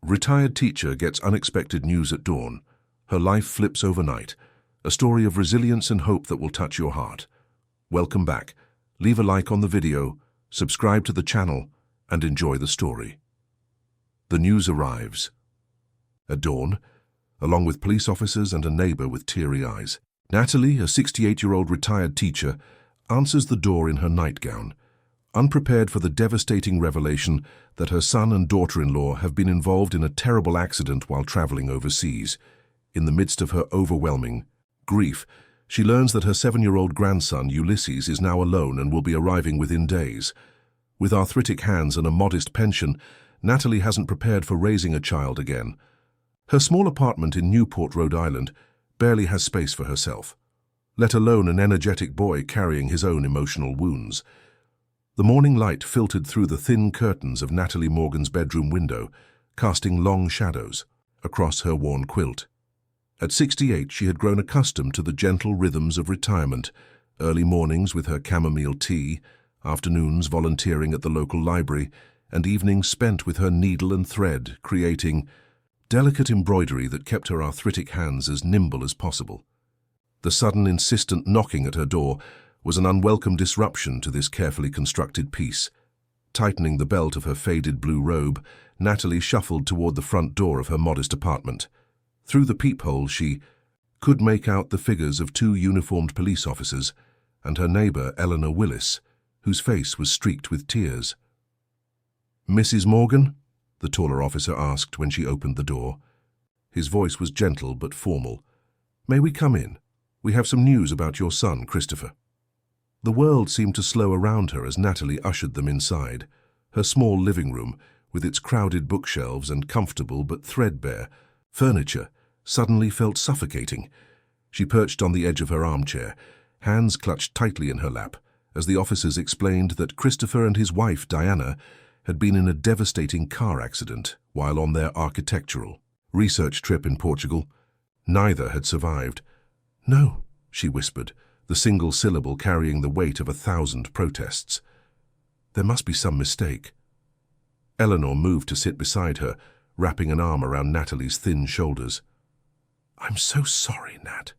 Retired teacher gets unexpected news at dawn. Her life flips overnight. A story of resilience and hope that will touch your heart. Welcome back. Leave a like on the video, subscribe to the channel, and enjoy the story. The news arrives. At dawn, along with police officers and a neighbor with teary eyes, Natalie, a 68-year-old retired teacher, answers the door in her nightgown, unprepared for the devastating revelation that her son and daughter-in-law have been involved in a terrible accident while traveling overseas. In the midst of her overwhelming grief, she learns that her 7-year-old grandson, Ulysses, is now alone and will be arriving within days. With arthritic hands and a modest pension, Natalie hasn't prepared for raising a child again. Her small apartment in Newport, Rhode Island, barely has space for herself, let alone an energetic boy carrying his own emotional wounds. The morning light filtered through the thin curtains of Natalie Morgan's bedroom window, casting long shadows across her worn quilt. At 68, she had grown accustomed to the gentle rhythms of retirement, early mornings with her chamomile tea, afternoons volunteering at the local library, and evenings spent with her needle and thread, creating delicate embroidery that kept her arthritic hands as nimble as possible. The sudden, insistent knocking at her door was an unwelcome disruption to this carefully constructed piece. Tightening the belt of her faded blue robe, Natalie shuffled toward the front door of her modest apartment. Through the peephole, she could make out the figures of 2 uniformed police officers and her neighbor, Eleanor Willis, whose face was streaked with tears. "Mrs. Morgan?" the taller officer asked when she opened the door. His voice was gentle but formal. "May we come in? We have some news about your son, Christopher." The world seemed to slow around her as Natalie ushered them inside. Her small living room, with its crowded bookshelves and comfortable but threadbare furniture, suddenly felt suffocating. She perched on the edge of her armchair, hands clutched tightly in her lap, as the officers explained that Christopher and his wife, Diana, had been in a devastating car accident while on their architectural research trip in Portugal. Neither had survived. "No," she whispered, the single syllable carrying the weight of 1,000 protests. "There must be some mistake." Eleanor moved to sit beside her, wrapping an arm around Natalie's thin shoulders. "I'm so sorry, Nat."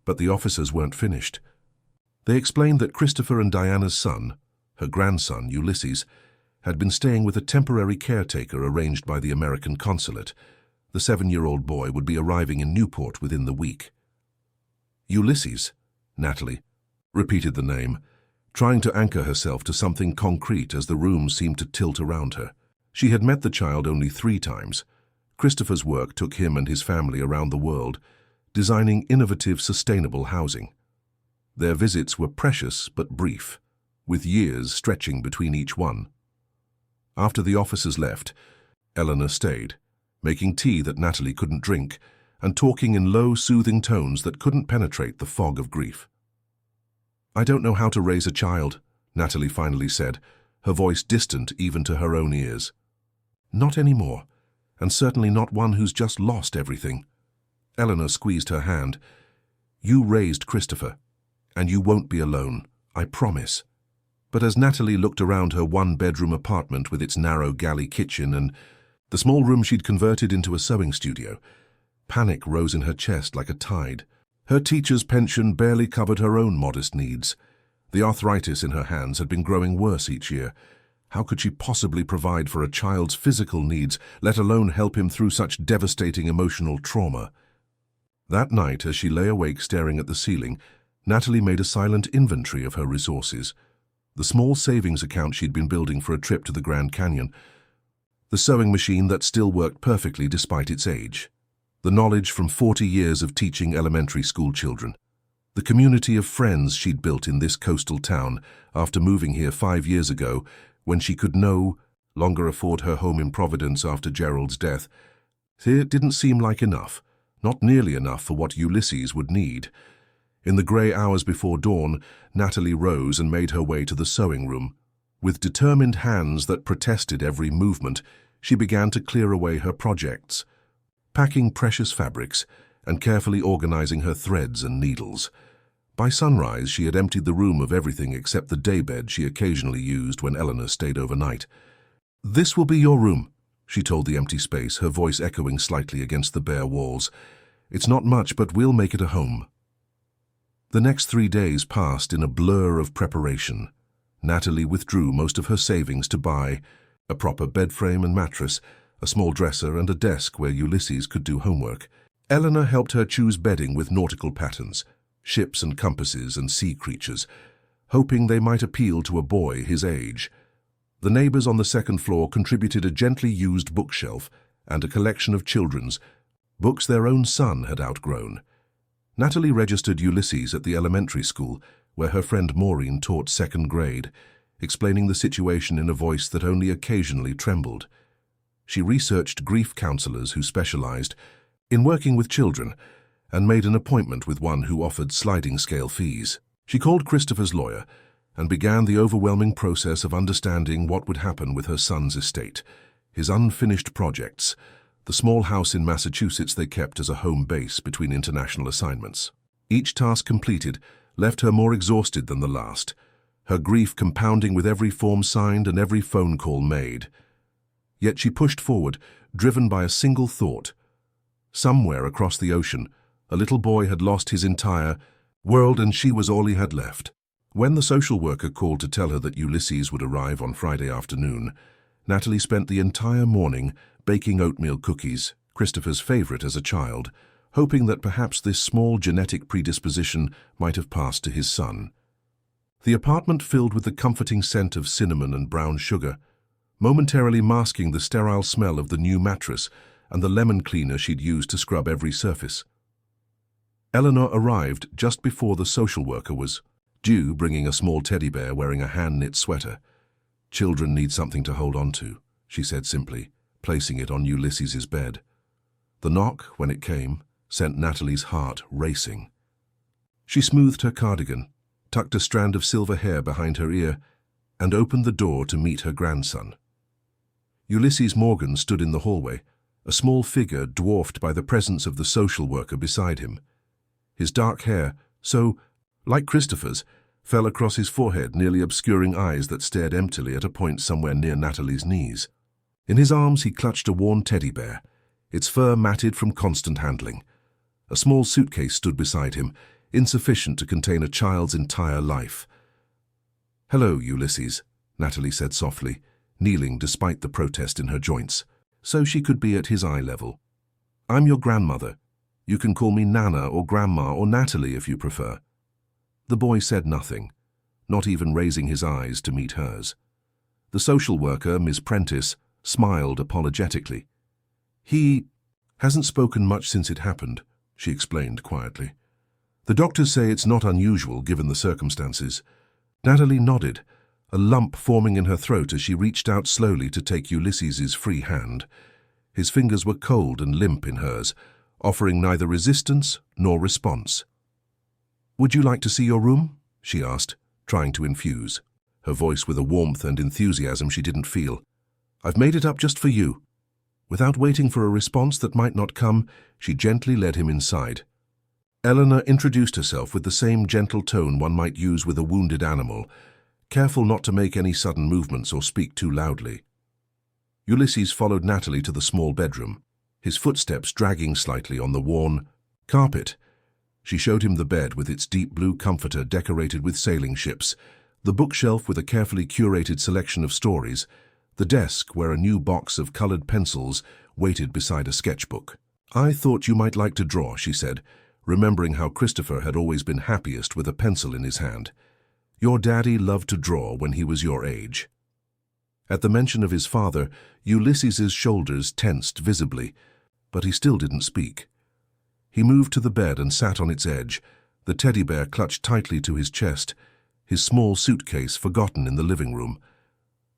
But the officers weren't finished. They explained that Christopher and Diana's son, her grandson, Ulysses, had been staying with a temporary caretaker arranged by the American consulate. The 7-year-old boy would be arriving in Newport within the week. "Ulysses," Natalie repeated the name, trying to anchor herself to something concrete as the room seemed to tilt around her. She had met the child only 3 times. Christopher's work took him and his family around the world, designing innovative, sustainable housing. Their visits were precious but brief, with years stretching between each one. After the officers left, Eleanor stayed, making tea that Natalie couldn't drink, and talking in low, soothing tones that couldn't penetrate the fog of grief. "I don't know how to raise a child," Natalie finally said, her voice distant even to her own ears. "Not anymore, and certainly not one who's just lost everything." Eleanor squeezed her hand. "You raised Christopher, and you won't be alone, I promise." But as Natalie looked around her 1-bedroom apartment with its narrow galley kitchen and the small room she'd converted into a sewing studio, panic rose in her chest like a tide. Her teacher's pension barely covered her own modest needs. The arthritis in her hands had been growing worse each year. How could she possibly provide for a child's physical needs, let alone help him through such devastating emotional trauma? That night, as she lay awake staring at the ceiling, Natalie made a silent inventory of her resources. The small savings account she'd been building for a trip to the Grand Canyon, the sewing machine that still worked perfectly despite its age, the knowledge from 40 years of teaching elementary school children, the community of friends she'd built in this coastal town after moving here 5 years ago when she could no longer afford her home in Providence after Gerald's death. It didn't seem like enough, not nearly enough for what Ulysses would need. In the grey hours before dawn, Natalie rose and made her way to the sewing room. With determined hands that protested every movement, she began to clear away her projects, packing precious fabrics and carefully organizing her threads and needles. By sunrise, she had emptied the room of everything except the daybed she occasionally used when Eleanor stayed overnight. "This will be your room," she told the empty space, her voice echoing slightly against the bare walls. "It's not much, but we'll make it a home." The next 3 days passed in a blur of preparation. Natalie withdrew most of her savings to buy a proper bed frame and mattress, a small dresser and a desk where Ulysses could do homework. Eleanor helped her choose bedding with nautical patterns, ships and compasses and sea creatures, hoping they might appeal to a boy his age. The neighbors on the second floor contributed a gently used bookshelf and a collection of children's books their own son had outgrown. Natalie registered Ulysses at the elementary school, where her friend Maureen taught second grade, explaining the situation in a voice that only occasionally trembled. She researched grief counselors who specialized in working with children and made an appointment with one who offered sliding-scale fees. She called Christopher's lawyer and began the overwhelming process of understanding what would happen with her son's estate, his unfinished projects, the small house in Massachusetts they kept as a home base between international assignments. Each task completed left her more exhausted than the last, her grief compounding with every form signed and every phone call made. Yet she pushed forward, driven by a single thought. Somewhere across the ocean, a little boy had lost his entire world and she was all he had left. When the social worker called to tell her that Ulysses would arrive on Friday afternoon, Natalie spent the entire morning baking oatmeal cookies, Christopher's favorite as a child, hoping that perhaps this small genetic predisposition might have passed to his son. The apartment filled with the comforting scent of cinnamon and brown sugar, momentarily masking the sterile smell of the new mattress and the lemon cleaner she'd used to scrub every surface. Eleanor arrived just before the social worker was due, bringing a small teddy bear wearing a hand-knit sweater. "Children need something to hold on to," she said simply, placing it on Ulysses's bed. The knock, when it came, sent Natalie's heart racing. She smoothed her cardigan, tucked a strand of silver hair behind her ear, and opened the door to meet her grandson. Ulysses Morgan stood in the hallway, a small figure dwarfed by the presence of the social worker beside him. His dark hair, so like Christopher's, fell across his forehead, nearly obscuring eyes that stared emptily at a point somewhere near Natalie's knees. In his arms he clutched a worn teddy bear, its fur matted from constant handling. A small suitcase stood beside him, insufficient to contain a child's entire life. "Hello, Ulysses," Natalie said softly, kneeling despite the protest in her joints, so she could be at his eye level. "I'm your grandmother. You can call me Nana or Grandma or Natalie if you prefer." The boy said nothing, not even raising his eyes to meet hers. The social worker, Miss Prentice, smiled apologetically. "He hasn't spoken much since it happened," she explained quietly. "The doctors say it's not unusual given the circumstances." Natalie nodded, a lump forming in her throat as she reached out slowly to take Ulysses's free hand. His fingers were cold and limp in hers, offering neither resistance nor response. "Would you like to see your room?" she asked, trying to infuse, her voice with a warmth and enthusiasm she didn't feel. "I've made it up just for you." Without waiting for a response that might not come, she gently led him inside. Eleanor introduced herself with the same gentle tone one might use with a wounded animal, careful not to make any sudden movements or speak too loudly. Ulysses followed Natalie to the small bedroom, his footsteps dragging slightly on the worn carpet. She showed him the bed with its deep blue comforter decorated with sailing ships, the bookshelf with a carefully curated selection of stories, the desk where a new box of colored pencils waited beside a sketchbook. "I thought you might like to draw," she said, remembering how Christopher had always been happiest with a pencil in his hand. "Your daddy loved to draw when he was your age." At the mention of his father, Ulysses's shoulders tensed visibly, but he still didn't speak. He moved to the bed and sat on its edge, the teddy bear clutched tightly to his chest, his small suitcase forgotten in the living room.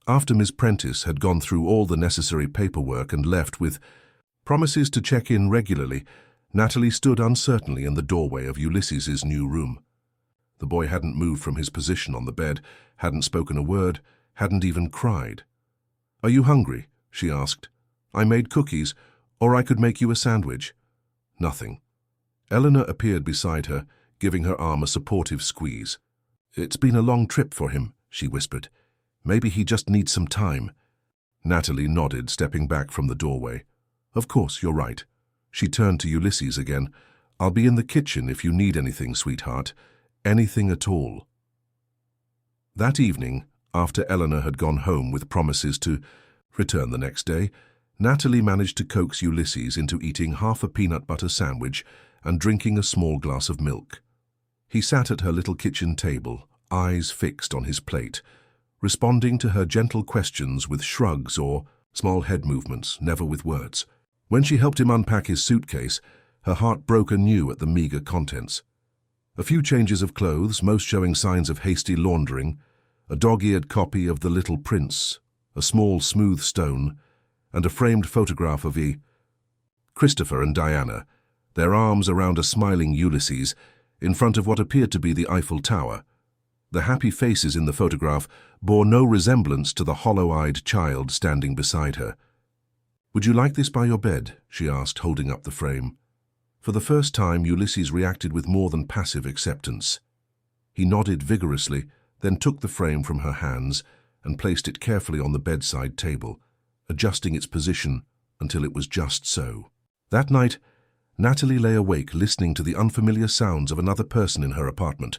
After Miss Prentice had gone through all the necessary paperwork and left with promises to check in regularly, Natalie stood uncertainly in the doorway of Ulysses's new room. The boy hadn't moved from his position on the bed, hadn't spoken a word, hadn't even cried. "Are you hungry?" she asked. "I made cookies, or I could make you a sandwich." Nothing. Eleanor appeared beside her, giving her arm a supportive squeeze. "It's been a long trip for him," she whispered. "Maybe he just needs some time." Natalie nodded, stepping back from the doorway. Of course, you're right. She turned to Ulysses again. I'll be in the kitchen if you need anything, sweetheart. Anything at all. That evening, after Eleanor had gone home with promises to return the next day, Natalie managed to coax Ulysses into eating half a peanut butter sandwich and drinking a small glass of milk. He sat at her little kitchen table, eyes fixed on his plate, responding to her gentle questions with shrugs or small head movements, never with words. When she helped him unpack his suitcase, her heart broke anew at the meager contents. A few changes of clothes, most showing signs of hasty laundering, a dog-eared copy of The Little Prince, a small smooth stone, and a framed photograph of Christopher and Diana, their arms around a smiling Ulysses, in front of what appeared to be the Eiffel Tower. The happy faces in the photograph bore no resemblance to the hollow-eyed child standing beside her. "Would you like this by your bed?" she asked, holding up the frame. For the first time, Ulysses reacted with more than passive acceptance. He nodded vigorously, then took the frame from her hands and placed it carefully on the bedside table, adjusting its position until it was just so. That night, Natalie lay awake listening to the unfamiliar sounds of another person in her apartment,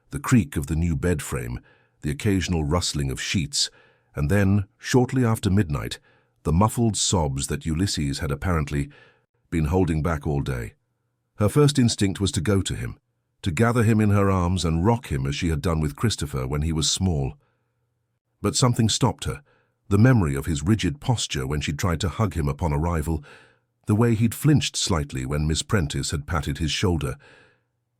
the creak of the new bed frame, the occasional rustling of sheets, and then, shortly after midnight, the muffled sobs that Ulysses had apparently been holding back all day. Her first instinct was to go to him, to gather him in her arms and rock him as she had done with Christopher when he was small. But something stopped her, the memory of his rigid posture when she tried to hug him upon arrival, the way he'd flinched slightly when Miss Prentice had patted his shoulder.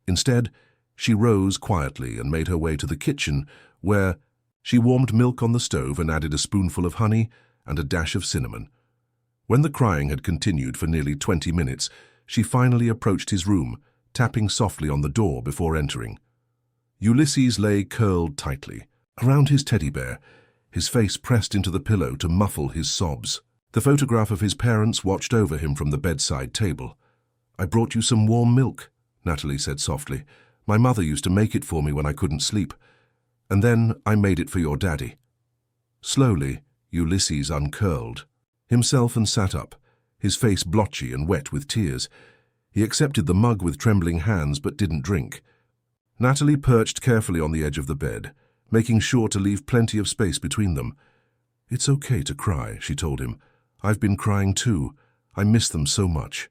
Instead, she rose quietly and made her way to the kitchen, where she warmed milk on the stove and added a spoonful of honey and a dash of cinnamon. When the crying had continued for nearly 20 minutes, she finally approached his room, tapping softly on the door before entering. Ulysses lay curled tightly around his teddy bear, his face pressed into the pillow to muffle his sobs. The photograph of his parents watched over him from the bedside table. "I brought you some warm milk," Natalie said softly. "My mother used to make it for me when I couldn't sleep. And then I made it for your daddy." Slowly, Ulysses uncurled himself and sat up, his face blotchy and wet with tears. He accepted the mug with trembling hands but didn't drink. Natalie perched carefully on the edge of the bed, making sure to leave plenty of space between them. "It's okay to cry," she told him. "I've been crying too. I miss them so much."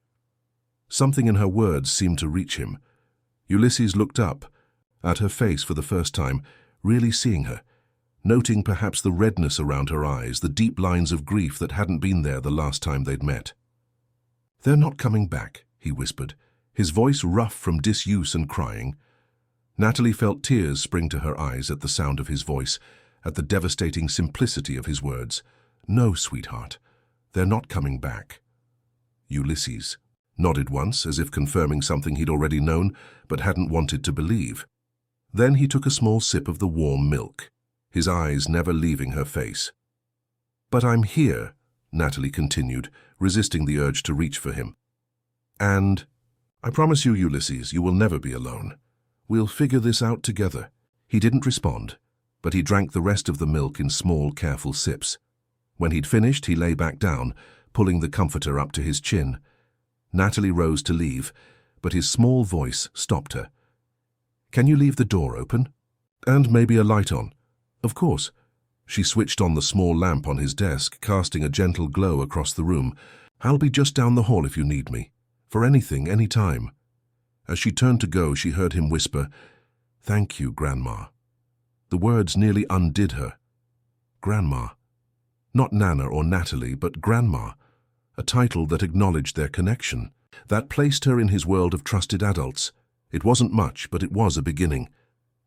Something in her words seemed to reach him. Ulysses looked up, at her face for the first time, really seeing her, noting perhaps the redness around her eyes, the deep lines of grief that hadn't been there the last time they'd met. "They're not coming back," he whispered, his voice rough from disuse and crying. Natalie felt tears spring to her eyes at the sound of his voice, at the devastating simplicity of his words. "No, sweetheart, they're not coming back." Ulysses nodded once, as if confirming something he'd already known but hadn't wanted to believe. Then he took a small sip of the warm milk, his eyes never leaving her face. "But I'm here," Natalie continued, resisting the urge to reach for him. "And I promise you, Ulysses, you will never be alone. We'll figure this out together." He didn't respond, but he drank the rest of the milk in small, careful sips. When he'd finished, he lay back down, pulling the comforter up to his chin. Natalie rose to leave, but his small voice stopped her. "Can you leave the door open? And maybe a light on?" "Of course." She switched on the small lamp on his desk, casting a gentle glow across the room. "I'll be just down the hall if you need me. For anything, any time." As she turned to go, she heard him whisper, "Thank you, Grandma." The words nearly undid her. Grandma. Not Nana or Natalie, but Grandma, a title that acknowledged their connection, that placed her in his world of trusted adults. It wasn't much, but it was a beginning.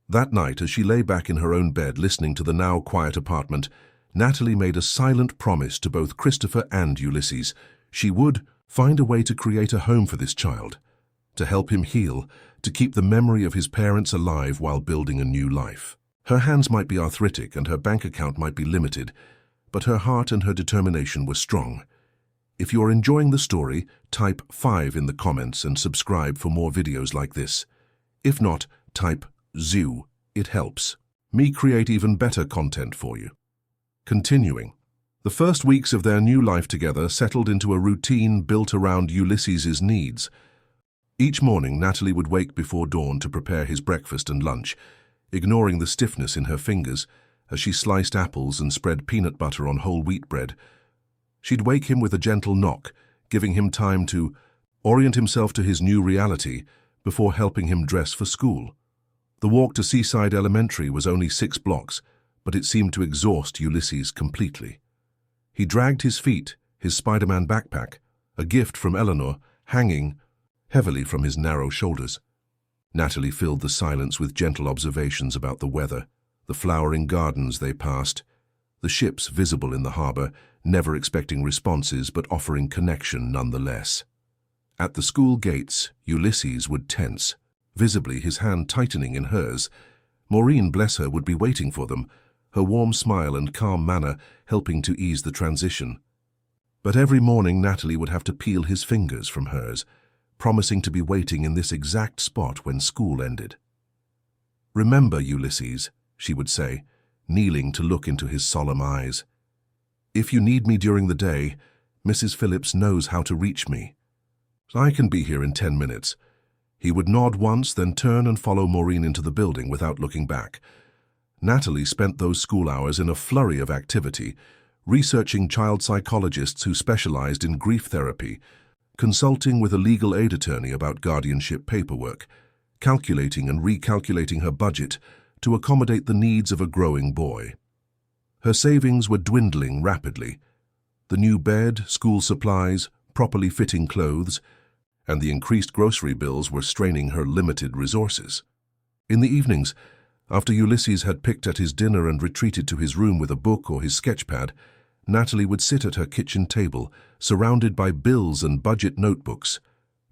That night, as she lay back in her own bed listening to the now quiet apartment, Natalie made a silent promise to both Christopher and Ulysses. She would find a way to create a home for this child, to help him heal, to keep the memory of his parents alive while building a new life. Her hands might be arthritic and her bank account might be limited, but her heart and her determination were strong. If you're enjoying the story, type 5 in the comments and subscribe for more videos like this. If not, type ZOO. It helps me create even better content for you. Continuing. The first weeks of their new life together settled into a routine built around Ulysses's needs. Each morning, Natalie would wake before dawn to prepare his breakfast and lunch, ignoring the stiffness in her fingers as she sliced apples and spread peanut butter on whole wheat bread. She'd wake him with a gentle knock, giving him time to orient himself to his new reality before helping him dress for school. The walk to Seaside Elementary was only 6 blocks, but it seemed to exhaust Ulysses completely. He dragged his feet, his Spider-Man backpack, a gift from Eleanor, hanging heavily from his narrow shoulders. Natalie filled the silence with gentle observations about the weather, the flowering gardens they passed, the ships visible in the harbor, never expecting responses but offering connection nonetheless. At the school gates, Ulysses would tense, visibly his hand tightening in hers. Maureen, bless her, would be waiting for them, her warm smile and calm manner helping to ease the transition. But every morning Natalie would have to peel his fingers from hers, promising to be waiting in this exact spot when school ended. "Remember, Ulysses," she would say, kneeling to look into his solemn eyes. "If you need me during the day, Mrs. Phillips knows how to reach me. I can be here in 10 minutes. He would nod once, then turn and follow Maureen into the building without looking back. Natalie spent those school hours in a flurry of activity, researching child psychologists who specialized in grief therapy, consulting with a legal aid attorney about guardianship paperwork, calculating and recalculating her budget to accommodate the needs of a growing boy. Her savings were dwindling rapidly. The new bed, school supplies, properly fitting clothes, and the increased grocery bills were straining her limited resources. In the evenings, after Ulysses had picked at his dinner and retreated to his room with a book or his sketchpad, Natalie would sit at her kitchen table, surrounded by bills and budget notebooks,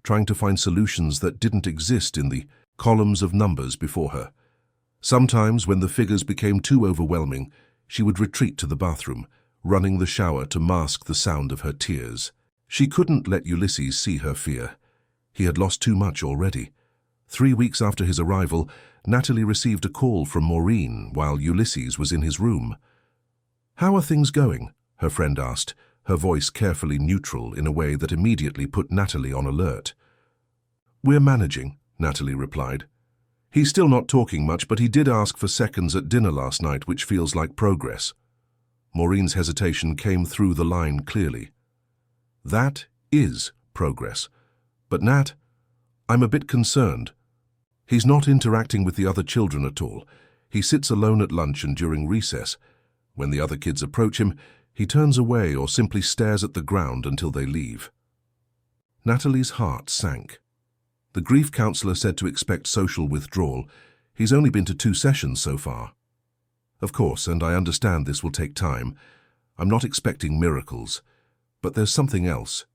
trying to find solutions that didn't exist in the columns of numbers before her. Sometimes, when the figures became too overwhelming, she would retreat to the bathroom, running the shower to mask the sound of her tears. She couldn't let Ulysses see her fear. He had lost too much already. 3 weeks after his arrival, Natalie received a call from Maureen while Ulysses was in his room. "How are things going?" her friend asked, her voice carefully neutral in a way that immediately put Natalie on alert. "We're managing," Natalie replied. "He's still not talking much, but he did ask for seconds at dinner last night, which feels like progress." Maureen's hesitation came through the line clearly. "That is progress. But Nat, I'm a bit concerned. He's not interacting with the other children at all. He sits alone at lunch and during recess. When the other kids approach him, he turns away or simply stares at the ground until they leave." Natalie's heart sank. The grief counselor said to expect social withdrawal. He's only been to 2 sessions so far. "Of course, and I understand this will take time. I'm not expecting miracles. But there's something else."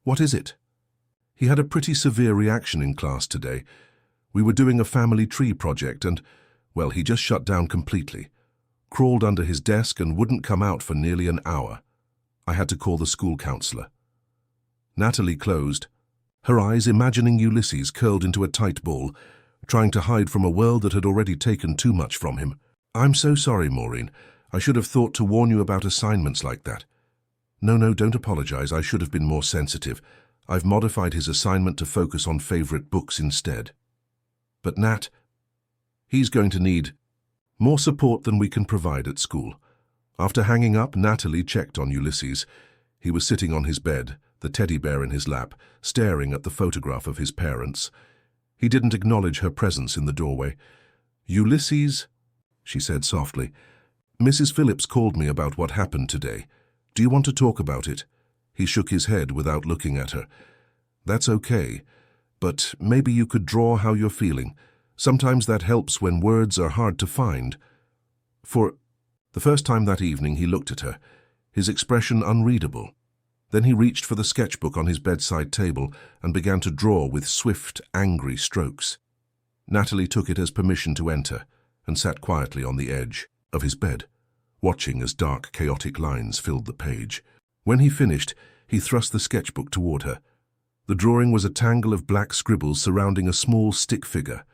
"What is it?" "He had a pretty severe reaction in class today. We were doing a family tree project and, well, he just shut down completely. Crawled under his desk and wouldn't come out for nearly an hour. I had to call the school counselor." Natalie closed, her eyes imagining Ulysses curled into a tight ball, trying to hide from a world that had already taken too much from him. "I'm so sorry, Maureen. I should have thought to warn you about assignments like that." No, don't apologize. I should have been more sensitive. I've modified his assignment to focus on favorite books instead." "But Nat, he's going to need more support than we can provide at school." After hanging up, Natalie checked on Ulysses. He was sitting on his bed, the teddy bear in his lap, staring at the photograph of his parents. He didn't acknowledge her presence in the doorway. "Ulysses," she said softly, "Mrs. Phillips called me about what happened today. Do you want to talk about it?" He shook his head without looking at her. "That's okay, but maybe you could draw how you're feeling. Sometimes that helps when words are hard to find." For the first time that evening he looked at her, his expression unreadable. Then he reached for the sketchbook on his bedside table and began to draw with swift, angry strokes. Natalie took it as permission to enter and sat quietly on the edge of his bed, watching as dark, chaotic lines filled the page. When he finished, he thrust the sketchbook toward her. The drawing was a tangle of black scribbles surrounding a small stick figure.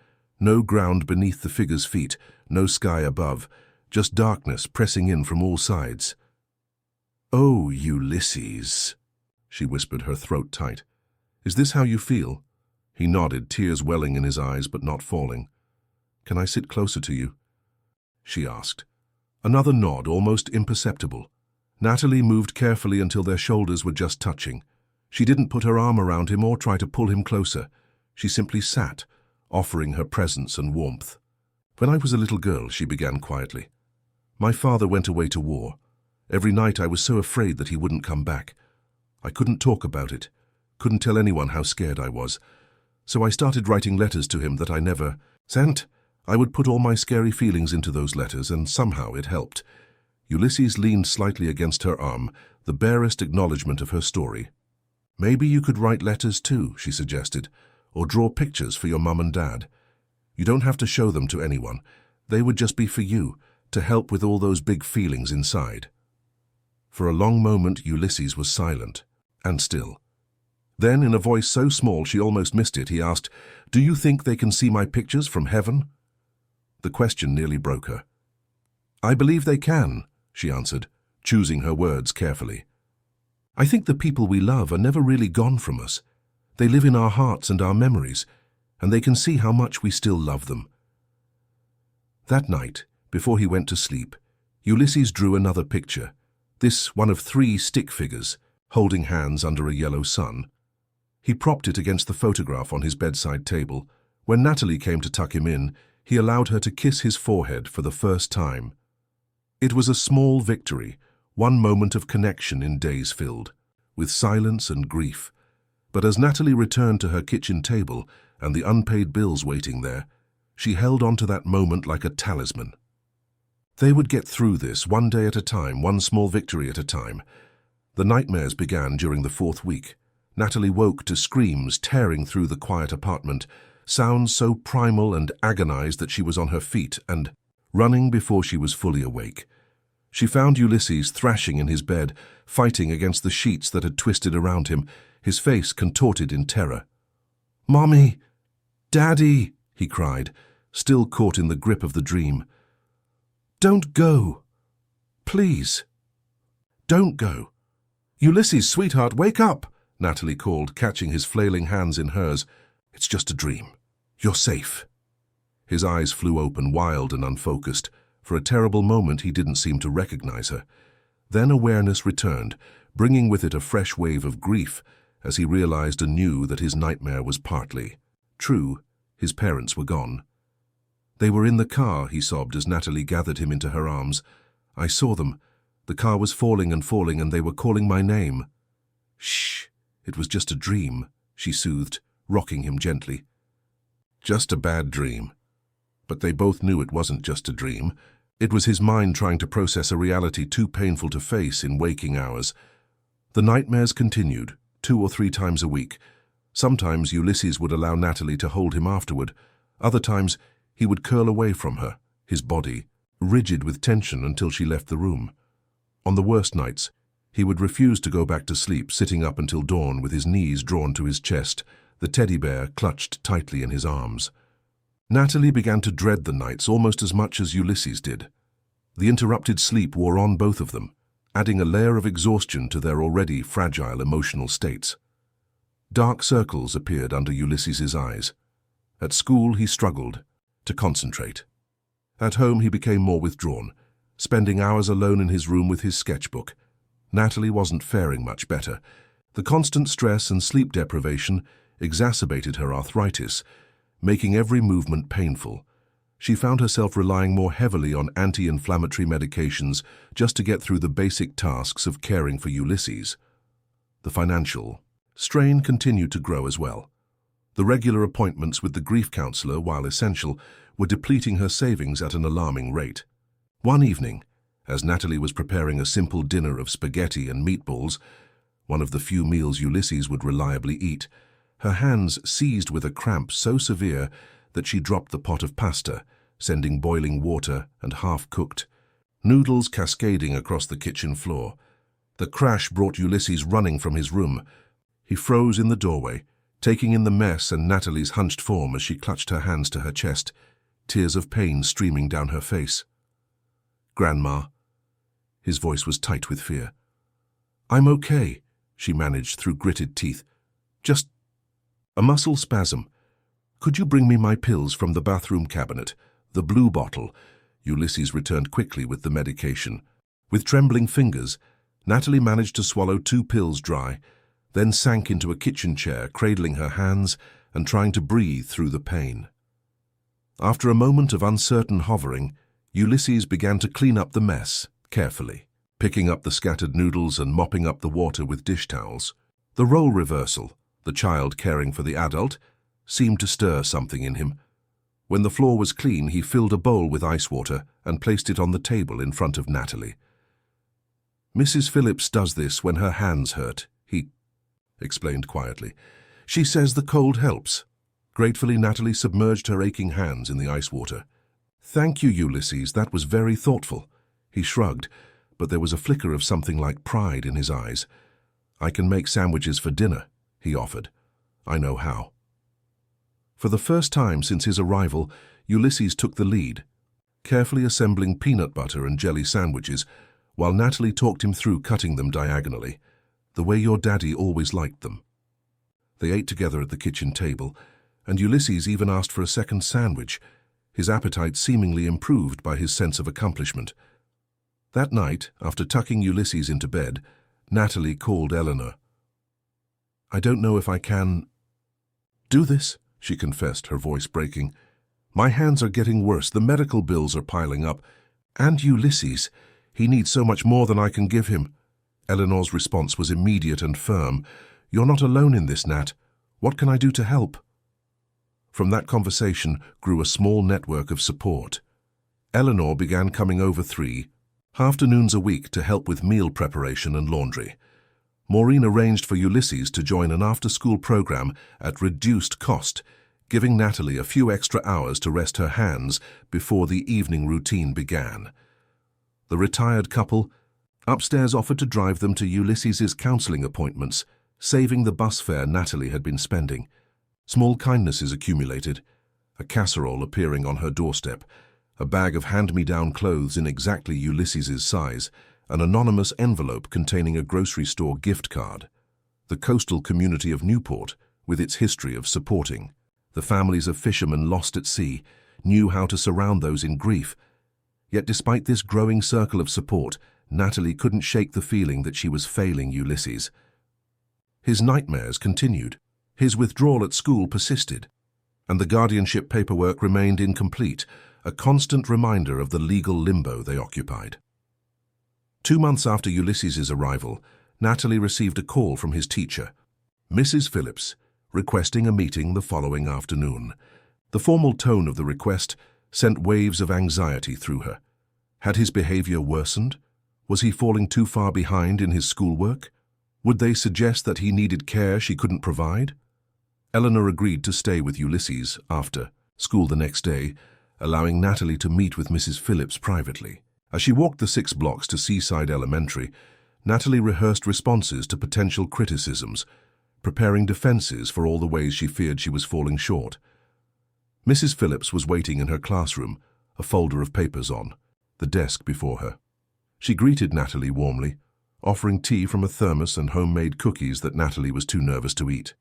No ground beneath the figure's feet, no sky above, just darkness pressing in from all sides. "Oh, Ulysses," she whispered, her throat tight. "Is this how you feel?" He nodded, tears welling in his eyes but not falling. "Can I sit closer to you?" she asked. Another nod, almost imperceptible. Natalie moved carefully until their shoulders were just touching. She didn't put her arm around him or try to pull him closer. She simply sat, offering her presence and warmth. "When I was a little girl," she began quietly, "my father went away to war. Every night I was so afraid that he wouldn't come back. I couldn't talk about it, couldn't tell anyone how scared I was. So I started writing letters to him that I never sent. I would put all my scary feelings into those letters, and somehow it helped." Ulysses leaned slightly against her arm, the barest acknowledgement of her story. "Maybe you could write letters too," she suggested, "or draw pictures for your mum and dad. You don't have to show them to anyone. They would just be for you, to help with all those big feelings inside." For a long moment, Ulysses was silent, and still. Then, in a voice so small she almost missed it, he asked, "Do you think they can see my pictures from heaven?" The question nearly broke her. "I believe they can," she answered, choosing her words carefully. "I think the people we love are never really gone from us. They live in our hearts and our memories, and they can see how much we still love them." That night, before he went to sleep, Ulysses drew another picture, this one of 3 stick figures, holding hands under a yellow sun. He propped it against the photograph on his bedside table. When Natalie came to tuck him in, he allowed her to kiss his forehead for the first time. It was a small victory, one moment of connection in days filled with silence and grief. But as Natalie returned to her kitchen table and the unpaid bills waiting there, she held on to that moment like a talisman. They would get through this, one day at a time, one small victory at a time. The nightmares began during the 4th week. Natalie woke to screams tearing through the quiet apartment, sounds so primal and agonized that she was on her feet and running before she was fully awake. She found Ulysses thrashing in his bed, fighting against the sheets that had twisted around him, his face contorted in terror. "Mommy! Daddy!" he cried, still caught in the grip of the dream. "Don't go! Please! Don't go! Ulysses, sweetheart, wake up!" Natalie called, catching his flailing hands in hers. "It's just a dream. You're safe." His eyes flew open, wild and unfocused. For a terrible moment he didn't seem to recognize her. Then awareness returned, bringing with it a fresh wave of grief as he realized anew that his nightmare was partly true. His parents were gone. "They were in the car," he sobbed as Natalie gathered him into her arms. "I saw them. The car was falling and they were calling my name." "Shh, it was just a dream," she soothed, rocking him gently. Just a bad dream. But they both knew it wasn't just a dream. It was his mind trying to process a reality too painful to face in waking hours. The nightmares continued, 2 or 3 times a week. Sometimes Ulysses would allow Natalie to hold him afterward. Other times he would curl away from her, his body rigid with tension until she left the room. On the worst nights, he would refuse to go back to sleep, sitting up until dawn with his knees drawn to his chest, the teddy bear clutched tightly in his arms. Natalie began to dread the nights almost as much as Ulysses did. The interrupted sleep wore on both of them, adding a layer of exhaustion to their already fragile emotional states. Dark circles appeared under Ulysses's eyes. At school he struggled to concentrate. At home he became more withdrawn, spending hours alone in his room with his sketchbook. Natalie wasn't faring much better. The constant stress and sleep deprivation exacerbated her arthritis, making every movement painful. She found herself relying more heavily on anti-inflammatory medications just to get through the basic tasks of caring for Ulysses. The financial strain continued to grow as well. The regular appointments with the grief counselor, while essential, were depleting her savings at an alarming rate. One evening, as Natalie was preparing a simple dinner of spaghetti and meatballs, one of the few meals Ulysses would reliably eat, her hands seized with a cramp so severe that she dropped the pot of pasta, sending boiling water and half-cooked noodles cascading across the kitchen floor. The crash brought Ulysses running from his room. He froze in the doorway, taking in the mess and Natalie's hunched form as she clutched her hands to her chest, tears of pain streaming down her face. "Grandma." His voice was tight with fear. "I'm okay," she managed through gritted teeth. "Just a muscle spasm. Could you bring me my pills from the bathroom cabinet? The blue bottle." Ulysses returned quickly with the medication. With trembling fingers, Natalie managed to swallow 2 pills dry, then sank into a kitchen chair, cradling her hands and trying to breathe through the pain. After a moment of uncertain hovering, Ulysses began to clean up the mess, carefully, picking up the scattered noodles and mopping up the water with dish towels. The role reversal, the child caring for the adult, seemed to stir something in him. When the floor was clean, he filled a bowl with ice water and placed it on the table in front of Natalie. "Mrs. Phillips does this when her hands hurt," he explained quietly. "She says the cold helps." Gratefully, Natalie submerged her aching hands in the ice water. "Thank you, Ulysses, that was very thoughtful." He shrugged, but there was a flicker of something like pride in his eyes. "I can make sandwiches for dinner," he offered. "I know how." For the first time since his arrival, Ulysses took the lead, carefully assembling peanut butter and jelly sandwiches, while Natalie talked him through cutting them diagonally, the way your daddy always liked them. They ate together at the kitchen table, and Ulysses even asked for a second sandwich, his appetite seemingly improved by his sense of accomplishment. That night, after tucking Ulysses into bed, Natalie called Eleanor. "I don't know if I can do this," she confessed, her voice breaking. "My hands are getting worse, the medical bills are piling up, and Ulysses, he needs so much more than I can give him." Eleanor's response was immediate and firm. "You're not alone in this, Nat. What can I do to help?" From that conversation grew a small network of support. Eleanor began coming over 3 afternoons a week to help with meal preparation and laundry. Maureen arranged for Ulysses to join an after-school program at reduced cost, giving Natalie a few extra hours to rest her hands before the evening routine began. The retired couple upstairs offered to drive them to Ulysses's counseling appointments, saving the bus fare Natalie had been spending. Small kindnesses accumulated, a casserole appearing on her doorstep, a bag of hand-me-down clothes in exactly Ulysses's size, an anonymous envelope containing a grocery store gift card. The coastal community of Newport, with its history of supporting the families of fishermen lost at sea, knew how to surround those in grief. Yet despite this growing circle of support, Natalie couldn't shake the feeling that she was failing Ulysses. His nightmares continued. His withdrawal at school persisted, and the guardianship paperwork remained incomplete, a constant reminder of the legal limbo they occupied. 2 months after Ulysses's arrival, Natalie received a call from his teacher, Mrs. Phillips, requesting a meeting the following afternoon. The formal tone of the request sent waves of anxiety through her. Had his behavior worsened? Was he falling too far behind in his schoolwork? Would they suggest that he needed care she couldn't provide? Eleanor agreed to stay with Ulysses after school the next day, allowing Natalie to meet with Mrs. Phillips privately. As she walked the 6 blocks to Seaside Elementary, Natalie rehearsed responses to potential criticisms, preparing defenses for all the ways she feared she was falling short. Mrs. Phillips was waiting in her classroom, a folder of papers on the desk before her. She greeted Natalie warmly, offering tea from a thermos and homemade cookies that Natalie was too nervous to eat.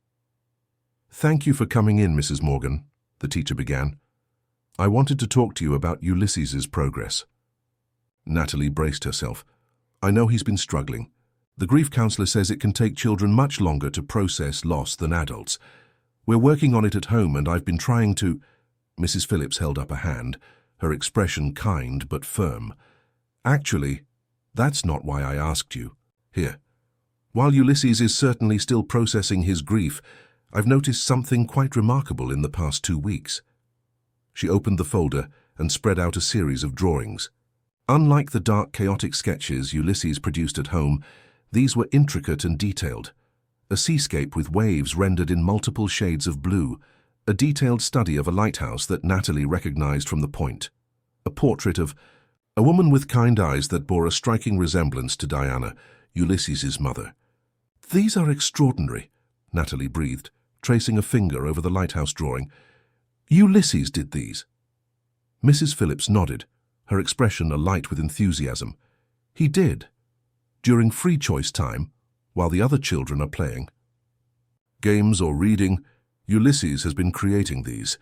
"Thank you for coming in, Mrs. Morgan," the teacher began. "I wanted to talk to you about Ulysses's progress." Natalie braced herself. "I know he's been struggling. The grief counselor says it can take children much longer to process loss than adults. We're working on it at home, and I've been trying to—" Mrs. Phillips held up a hand, her expression kind but firm. "Actually, that's not why I asked you. Here. While Ulysses is certainly still processing his grief, I've noticed something quite remarkable in the past 2 weeks." She opened the folder and spread out a series of drawings. Unlike the dark, chaotic sketches Ulysses produced at home, these were intricate and detailed. A seascape with waves rendered in multiple shades of blue, a detailed study of a lighthouse that Natalie recognized from the point, a portrait of a woman with kind eyes that bore a striking resemblance to Diana, Ulysses's mother. "These are extraordinary," Natalie breathed, tracing a finger over the lighthouse drawing. "Ulysses did these." Mrs. Phillips nodded, her expression alight with enthusiasm. "He did. during free choice time, while the other children are playing. Games or reading, Ulysses has been creating these.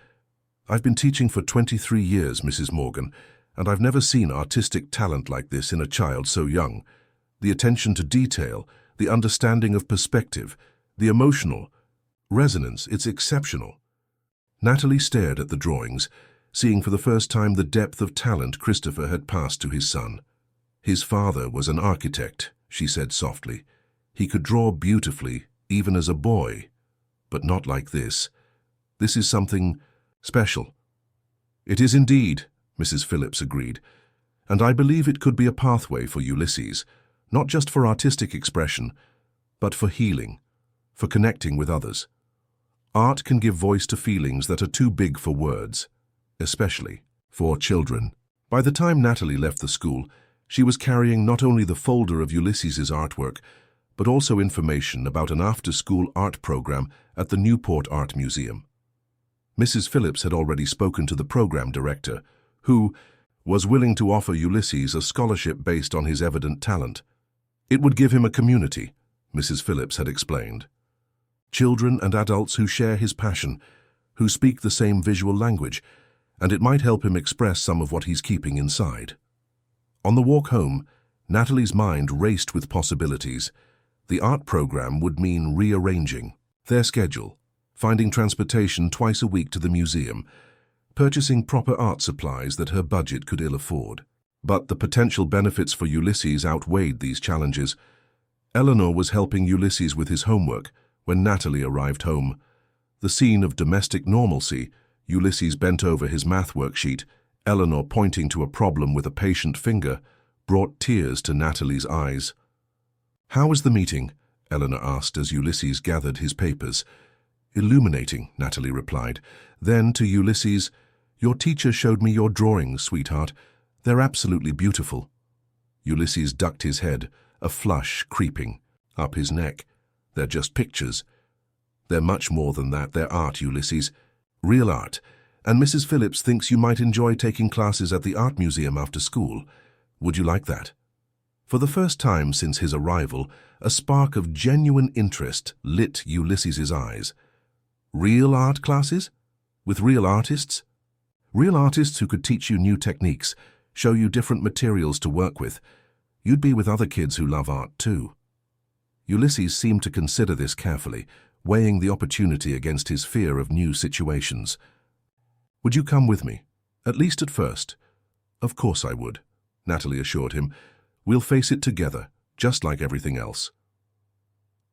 I've been teaching for 23 years, Mrs. Morgan, and I've never seen artistic talent like this in a child so young. The attention to detail, the understanding of perspective, the emotional resonance, it's exceptional. Natalie stared at the drawings, seeing for the first time the depth of talent Christopher had passed to his son. His father was an architect, she said softly. He could draw beautifully, even as a boy, but not like this. This is something special. It is indeed, Mrs. Phillips agreed, and I believe it could be a pathway for Ulysses, not just for artistic expression, but for healing, for connecting with others. Art can give voice to feelings that are too big for words, especially for children. By the time Natalie left the school, she was carrying not only the folder of Ulysses's artwork, but also information about an after-school art program at the Newport Art Museum. Mrs. Phillips had already spoken to the program director, who was willing to offer Ulysses a scholarship based on his evident talent. It would give him a community, Mrs. Phillips had explained. Children and adults who share his passion, who speak the same visual language, and it might help him express some of what he's keeping inside. On the walk home, Natalie's mind raced with possibilities. The art program would mean rearranging their schedule, finding transportation twice a week to the museum, purchasing proper art supplies that her budget could ill afford. But the potential benefits for Ulysses outweighed these challenges. Eleanor was helping Ulysses with his homework when Natalie arrived home. The scene of domestic normalcy, Ulysses bent over his math worksheet, Eleanor pointing to a problem with a patient finger, brought tears to Natalie's eyes. "How was the meeting?" Eleanor asked as Ulysses gathered his papers. "Illuminating," Natalie replied. Then to Ulysses, "Your teacher showed me your drawings, sweetheart. They're absolutely beautiful." Ulysses ducked his head, a flush creeping up his neck. "They're just pictures." "They're much more than that. They're art, Ulysses. Real art. And Mrs. Phillips thinks you might enjoy taking classes at the art museum after school. Would you like that?" For the first time since his arrival, a spark of genuine interest lit Ulysses's eyes. Real art classes? With real artists? Real artists who could teach you new techniques, show you different materials to work with. You'd be with other kids who love art too. Ulysses seemed to consider this carefully, weighing the opportunity against his fear of new situations. "Would you come with me? At least at first." "Of course I would," Natalie assured him. "We'll face it together, just like everything else."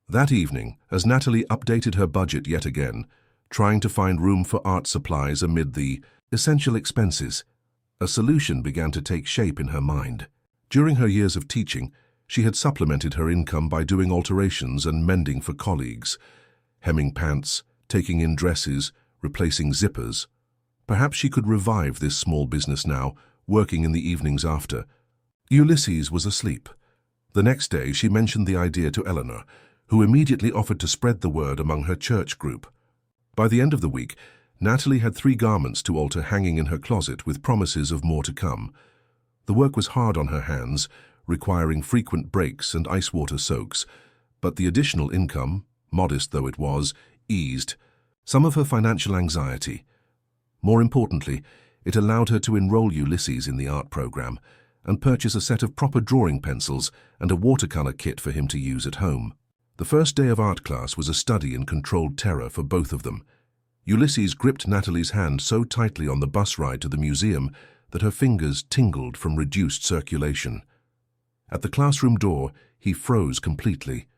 That evening, as Natalie updated her budget yet again, trying to find room for art supplies amid the essential expenses, a solution began to take shape in her mind. During her years of teaching, she had supplemented her income by doing alterations and mending for colleagues, hemming pants, taking in dresses, replacing zippers. Perhaps she could revive this small business now, working in the evenings after. Ulysses was asleep. The next day she mentioned the idea to Eleanor, who immediately offered to spread the word among her church group. By the end of the week, Natalie had 3 garments to alter hanging in her closet with promises of more to come. The work was hard on her hands, requiring frequent breaks and ice water soaks, but the additional income, modest though it was, eased some of her financial anxiety. More importantly, it allowed her to enroll Ulysses in the art program and purchase a set of proper drawing pencils and a watercolor kit for him to use at home. The first day of art class was a study in controlled terror for both of them. Ulysses gripped Natalie's hand so tightly on the bus ride to the museum that her fingers tingled from reduced circulation. At the classroom door, he froze completely,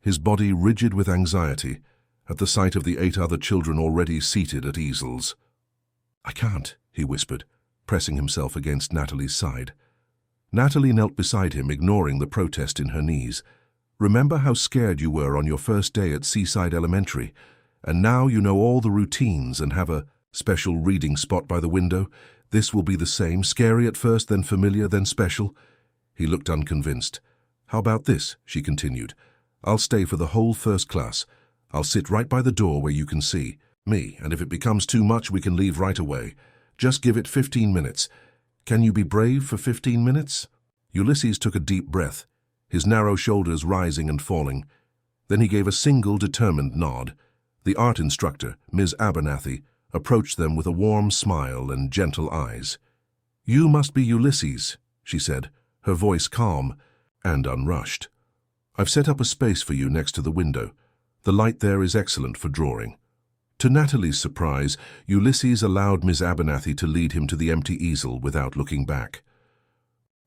his body rigid with anxiety at the sight of the 8 other children already seated at easels. "I can't," he whispered, pressing himself against Natalie's side. Natalie knelt beside him, ignoring the protest in her knees. "Remember how scared you were on your first day at Seaside Elementary, and now you know all the routines and have a special reading spot by the window? This will be the same, scary at first, then familiar, then special." He looked unconvinced. "How about this?" she continued. "I'll stay for the whole first class. I'll sit right by the door where you can see me, and if it becomes too much, we can leave right away. Just give it 15 minutes. Can you be brave for 15 minutes? Ulysses took a deep breath, his narrow shoulders rising and falling. Then he gave a single determined nod. The art instructor, Ms. Abernathy, approached them with a warm smile and gentle eyes. "You must be Ulysses," she said, her voice calm and unrushed. "I've set up a space for you next to the window. The light there is excellent for drawing." To Natalie's surprise, Ulysses allowed Ms. Abernathy to lead him to the empty easel without looking back.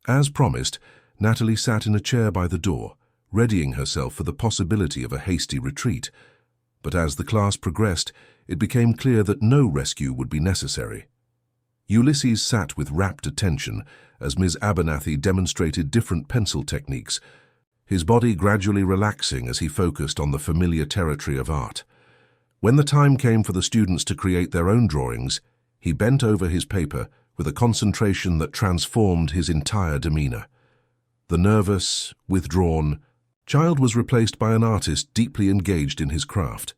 As promised, Natalie sat in a chair by the door, readying herself for the possibility of a hasty retreat. But as the class progressed, it became clear that no rescue would be necessary. Ulysses sat with rapt attention as Ms. Abernathy demonstrated different pencil techniques, his body gradually relaxing as he focused on the familiar territory of art. When the time came for the students to create their own drawings, he bent over his paper with a concentration that transformed his entire demeanor. The nervous, withdrawn child was replaced by an artist deeply engaged in his craft.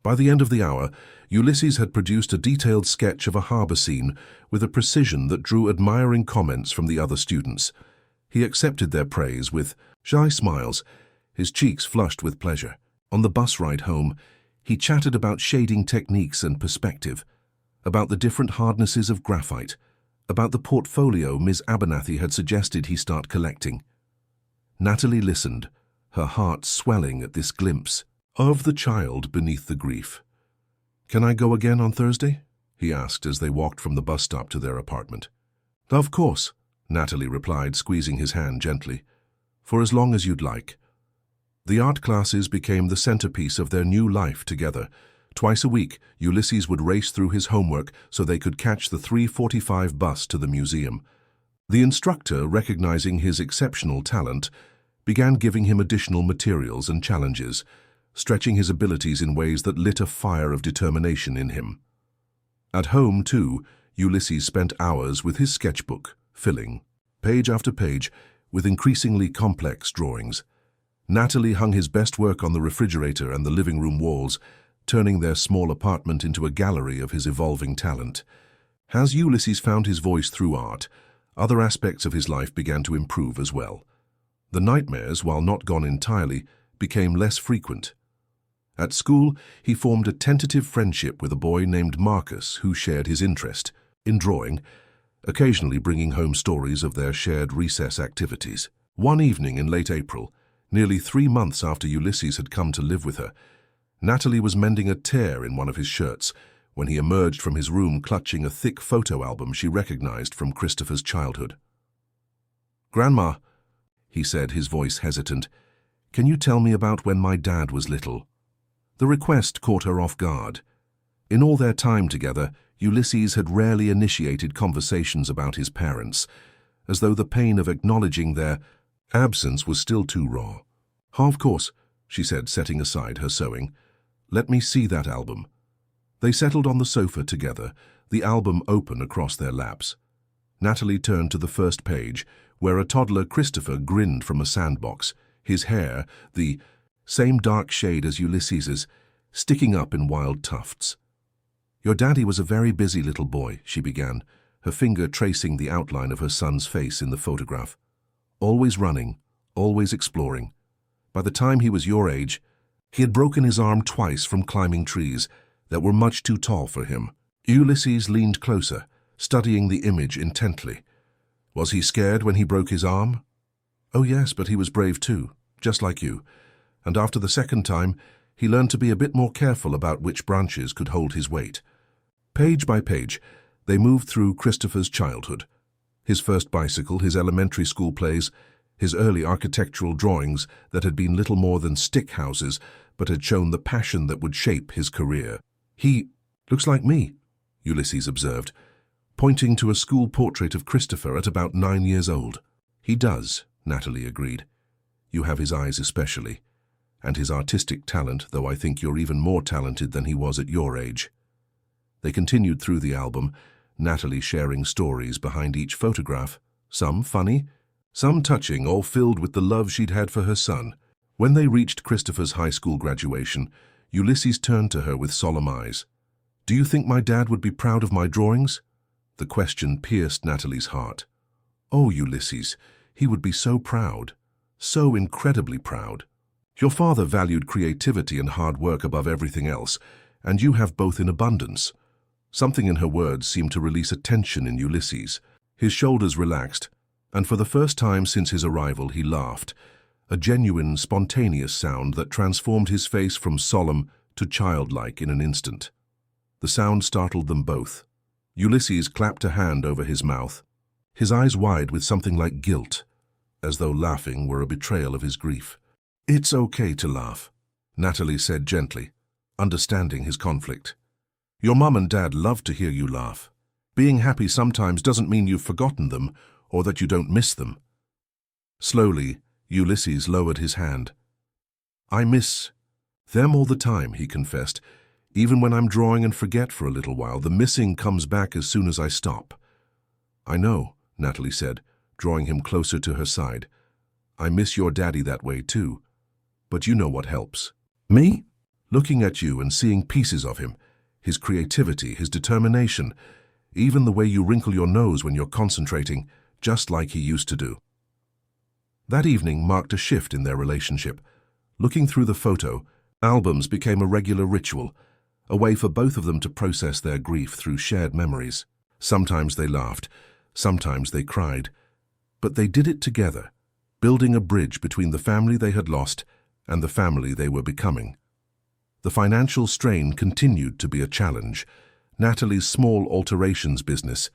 By the end of the hour, Ulysses had produced a detailed sketch of a harbor scene with a precision that drew admiring comments from the other students. He accepted their praise with shy smiles, his cheeks flushed with pleasure. On the bus ride home, he chatted about shading techniques and perspective, about the different hardnesses of graphite, about the portfolio Ms. Abernathy had suggested he start collecting. Natalie listened, her heart swelling at this glimpse of the child beneath the grief. "Can I go again on Thursday?" he asked as they walked from the bus stop to their apartment. "Of course," Natalie replied, squeezing his hand gently. "For as long as you'd like." The art classes became the centerpiece of their new life together. Twice a week, Ulysses would race through his homework so they could catch the 3:45 bus to the museum. The instructor, recognizing his exceptional talent, began giving him additional materials and challenges, stretching his abilities in ways that lit a fire of determination in him. At home, too, Ulysses spent hours with his sketchbook, filling, page after page, with increasingly complex drawings. Natalie hung his best work on the refrigerator and the living room walls, turning their small apartment into a gallery of his evolving talent. As Ulysses found his voice through art, other aspects of his life began to improve as well. The nightmares, while not gone entirely, became less frequent. At school, he formed a tentative friendship with a boy named Marcus who shared his interest in drawing, occasionally bringing home stories of their shared recess activities. One evening in late April, nearly 3 months after Ulysses had come to live with her, Natalie was mending a tear in one of his shirts when he emerged from his room clutching a thick photo album she recognized from Christopher's childhood. "Grandma," he said, his voice hesitant, "can you tell me about when my dad was little?" The request caught her off guard. In all their time together, Ulysses had rarely initiated conversations about his parents, as though the pain of acknowledging their absence was still too raw. "Of course," she said, setting aside her sewing. "Let me see that album." They settled on the sofa together, the album open across their laps. Natalie turned to the first page, where a toddler Christopher grinned from a sandbox, his hair, the same dark shade as Ulysses's, sticking up in wild tufts. "Your daddy was a very busy little boy," she began, her finger tracing the outline of her son's face in the photograph. "Always running, always exploring. By the time he was your age, he had broken his arm twice from climbing trees that were much too tall for him." Ulysses leaned closer, studying the image intently. "Was he scared when he broke his arm?" "Oh yes, but he was brave too, just like you. And after the second time, he learned to be a bit more careful about which branches could hold his weight." Page by page, they moved through Christopher's childhood. His first bicycle, his elementary school plays, his early architectural drawings that had been little more than stick houses but had shown the passion that would shape his career. "He looks like me," Ulysses observed, pointing to a school portrait of Christopher at about 9 years old. "He does," Natalie agreed. "You have his eyes especially, and his artistic talent, though I think you're even more talented than he was at your age." They continued through the album, Natalie sharing stories behind each photograph, some funny, some touching, all filled with the love she'd had for her son. When they reached Christopher's high school graduation, Ulysses turned to her with solemn eyes. "Do you think my dad would be proud of my drawings?" The question pierced Natalie's heart. "Oh, Ulysses, he would be so proud." So incredibly proud. Your father valued creativity and hard work above everything else, and you have both in abundance. Something in her words seemed to release a tension in Ulysses. His shoulders relaxed, and for the first time since his arrival he laughed, a genuine, spontaneous sound that transformed his face from solemn to childlike in an instant. The sound startled them both. Ulysses clapped a hand over his mouth, his eyes wide with something like guilt, as though laughing were a betrayal of his grief. "It's okay to laugh," Natalie said gently, understanding his conflict. "Your mum and dad love to hear you laugh. Being happy sometimes doesn't mean you've forgotten them or that you don't miss them." Slowly, Ulysses lowered his hand. "I miss them all the time," he confessed. "Even when I'm drawing and forget for a little while, the missing comes back as soon as I stop." "I know," Natalie said, drawing him closer to her side. "I miss your daddy that way too. But you know what helps." "Me?" "Looking at you and seeing pieces of him, his creativity, his determination, even the way you wrinkle your nose when you're concentrating, just like he used to do." That evening marked a shift in their relationship. Looking through the photo, albums became a regular ritual, a way for both of them to process their grief through shared memories. Sometimes they laughed, sometimes they cried, but they did it together, building a bridge between the family they had lost and the family they were becoming. The financial strain continued to be a challenge. Natalie's small alterations business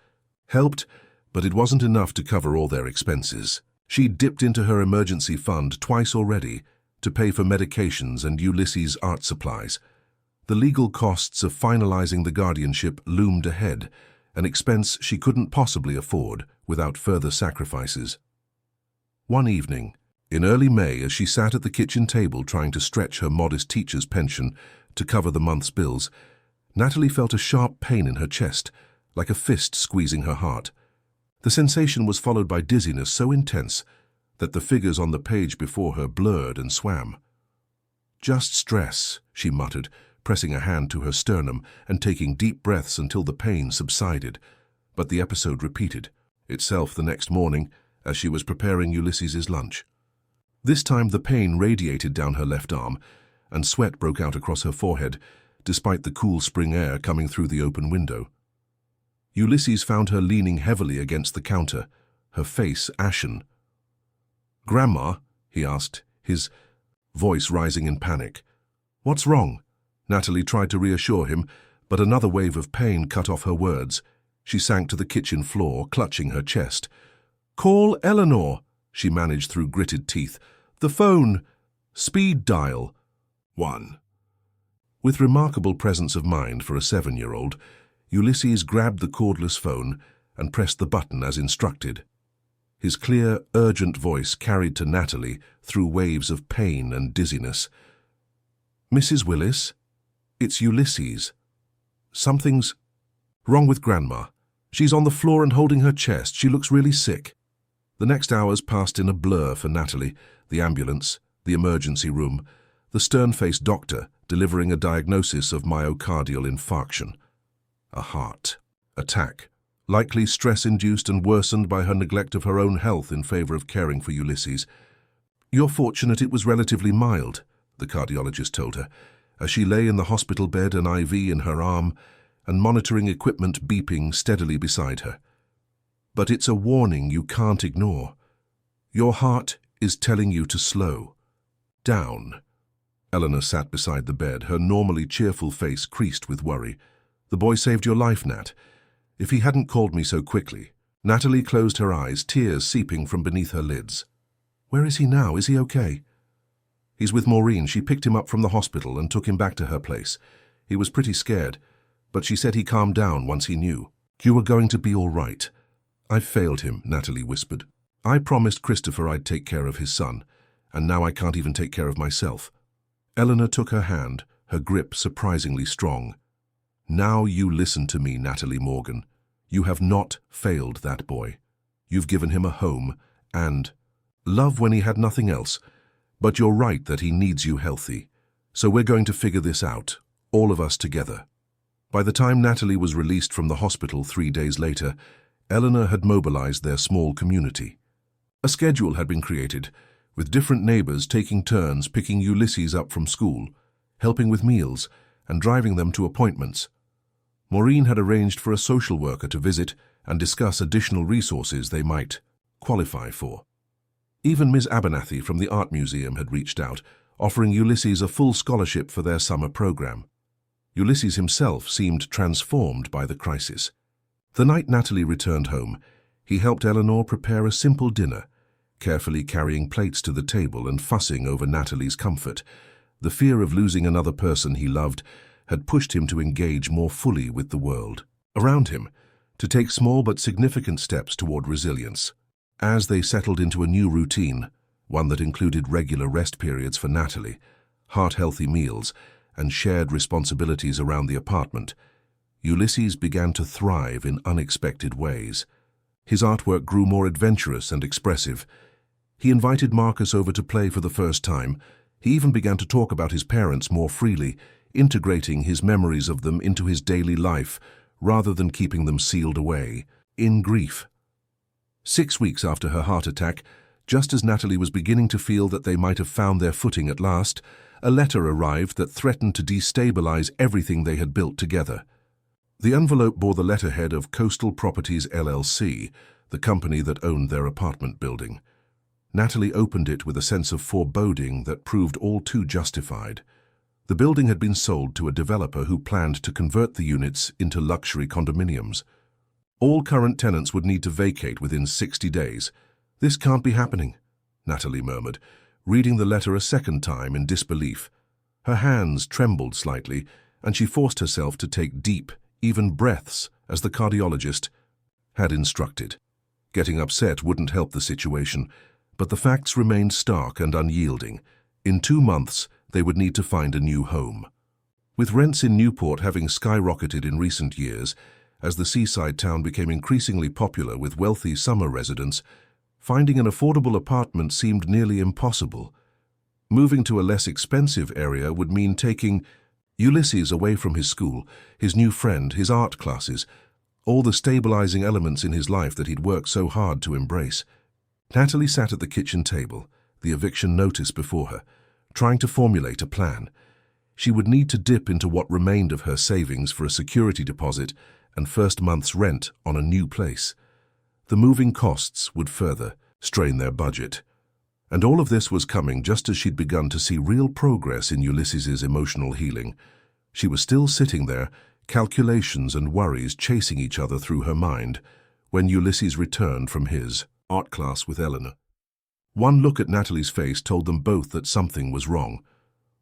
helped, but it wasn't enough to cover all their expenses. She dipped into her emergency fund twice already to pay for medications and Ulysses' art supplies. The legal costs of finalizing the guardianship loomed ahead, an expense she couldn't possibly afford without further sacrifices. One evening, in early May, as she sat at the kitchen table trying to stretch her modest teacher's pension to cover the month's bills, Natalie felt a sharp pain in her chest, like a fist squeezing her heart. The sensation was followed by dizziness so intense that the figures on the page before her blurred and swam. "Just stress," she muttered, pressing a hand to her sternum and taking deep breaths until the pain subsided. But the episode repeated itself the next morning as she was preparing Ulysses' lunch. This time the pain radiated down her left arm, and sweat broke out across her forehead, despite the cool spring air coming through the open window. Ulysses found her leaning heavily against the counter, her face ashen. "Grandma?" he asked, his voice rising in panic. "What's wrong?" Natalie tried to reassure him, but another wave of pain cut off her words. She sank to the kitchen floor, clutching her chest. "Call Eleanor," she managed through gritted teeth. "The phone. Speed dial. 1. With remarkable presence of mind for a 7-year-old, Ulysses grabbed the cordless phone and pressed the button as instructed. His clear, urgent voice carried to Natalie through waves of pain and dizziness. "Mrs. Willis? It's Ulysses. Something's wrong with Grandma. She's on the floor and holding her chest. She looks really sick." The next hours passed in a blur for Natalie, the ambulance, the emergency room, the stern-faced doctor delivering a diagnosis of myocardial infarction. A heart attack, likely stress-induced and worsened by her neglect of her own health in favor of caring for Ulysses. "You're fortunate it was relatively mild," the cardiologist told her, as she lay in the hospital bed, an IV in her arm, and monitoring equipment beeping steadily beside her. "But it's a warning you can't ignore. Your heart is telling you to slow down." Eleanor sat beside the bed, her normally cheerful face creased with worry. "The boy saved your life, Nat. If he hadn't called me so quickly." Natalie closed her eyes, tears seeping from beneath her lids. "Where is he now? Is he okay?" "He's with Maureen. She picked him up from the hospital and took him back to her place. He was pretty scared, but she said he calmed down once he knew." "You were going to be all right." "I've failed him," Natalie whispered. "I promised Christopher I'd take care of his son, and now I can't even take care of myself." Eleanor took her hand, her grip surprisingly strong. "Now you listen to me, Natalie Morgan. You have not failed that boy. You've given him a home and love when he had nothing else. But you're right that he needs you healthy. So we're going to figure this out, all of us together." By the time Natalie was released from the hospital 3 days later, Eleanor had mobilized their small community. A schedule had been created, with different neighbors taking turns picking Ulysses up from school, helping with meals, and driving them to appointments. Maureen had arranged for a social worker to visit and discuss additional resources they might qualify for. Even Ms. Abernathy from the Art Museum had reached out, offering Ulysses a full scholarship for their summer program. Ulysses himself seemed transformed by the crisis. The night Natalie returned home, he helped Eleanor prepare a simple dinner, carefully carrying plates to the table and fussing over Natalie's comfort. The fear of losing another person he loved had pushed him to engage more fully with the world around him, to take small but significant steps toward resilience. As they settled into a new routine, one that included regular rest periods for Natalie, heart-healthy meals, and shared responsibilities around the apartment, Ulysses began to thrive in unexpected ways. His artwork grew more adventurous and expressive. He invited Marcus over to play for the first time. He even began to talk about his parents more freely, integrating his memories of them into his daily life rather than keeping them sealed away in grief. 6 weeks after her heart attack, just as Natalie was beginning to feel that they might have found their footing at last, a letter arrived that threatened to destabilize everything they had built together. The envelope bore the letterhead of Coastal Properties LLC, the company that owned their apartment building. Natalie opened it with a sense of foreboding that proved all too justified. The building had been sold to a developer who planned to convert the units into luxury condominiums. All current tenants would need to vacate within 60 days. "This can't be happening," Natalie murmured, reading the letter a second time in disbelief. Her hands trembled slightly, and she forced herself to take deep, even breaths, as the cardiologist had instructed. Getting upset wouldn't help the situation, but the facts remained stark and unyielding. In 2 months, they would need to find a new home. With rents in Newport having skyrocketed in recent years, as the seaside town became increasingly popular with wealthy summer residents, finding an affordable apartment seemed nearly impossible. Moving to a less expensive area would mean taking Ulysses away from his school, his new friend, his art classes, all the stabilizing elements in his life that he'd worked so hard to embrace. Natalie sat at the kitchen table, the eviction notice before her, trying to formulate a plan. She would need to dip into what remained of her savings for a security deposit and first month's rent on a new place. The moving costs would further strain their budget. And all of this was coming just as she'd begun to see real progress in Ulysses's emotional healing. She was still sitting there, calculations and worries chasing each other through her mind, when Ulysses returned from his art class with Eleanor. One look at Natalie's face told them both that something was wrong.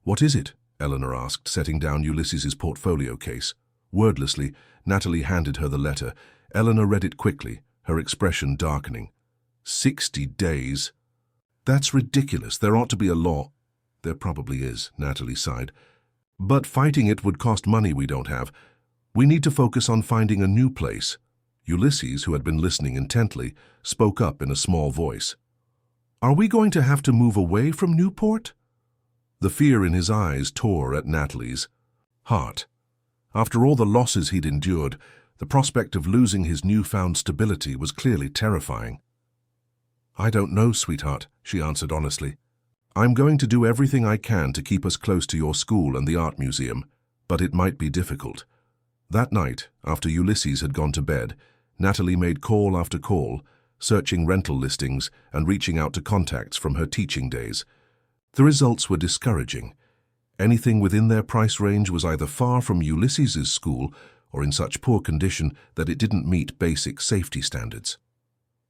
"What is it?" Eleanor asked, setting down Ulysses's portfolio case. Wordlessly, Natalie handed her the letter. Eleanor read it quickly, her expression darkening. 60 days? That's ridiculous. There ought to be a law. There probably is, Natalie sighed. But fighting it would cost money we don't have. We need to focus on finding a new place. Ulysses, who had been listening intently, spoke up in a small voice. Are we going to have to move away from Newport? The fear in his eyes tore at Natalie's heart. After all the losses he'd endured, the prospect of losing his newfound stability was clearly terrifying. I don't know, sweetheart, she answered honestly. I'm going to do everything I can to keep us close to your school and the art museum, but it might be difficult. That night, after Ulysses had gone to bed, Natalie made call after call, searching rental listings and reaching out to contacts from her teaching days. The results were discouraging. Anything within their price range was either far from Ulysses's school or in such poor condition that it didn't meet basic safety standards.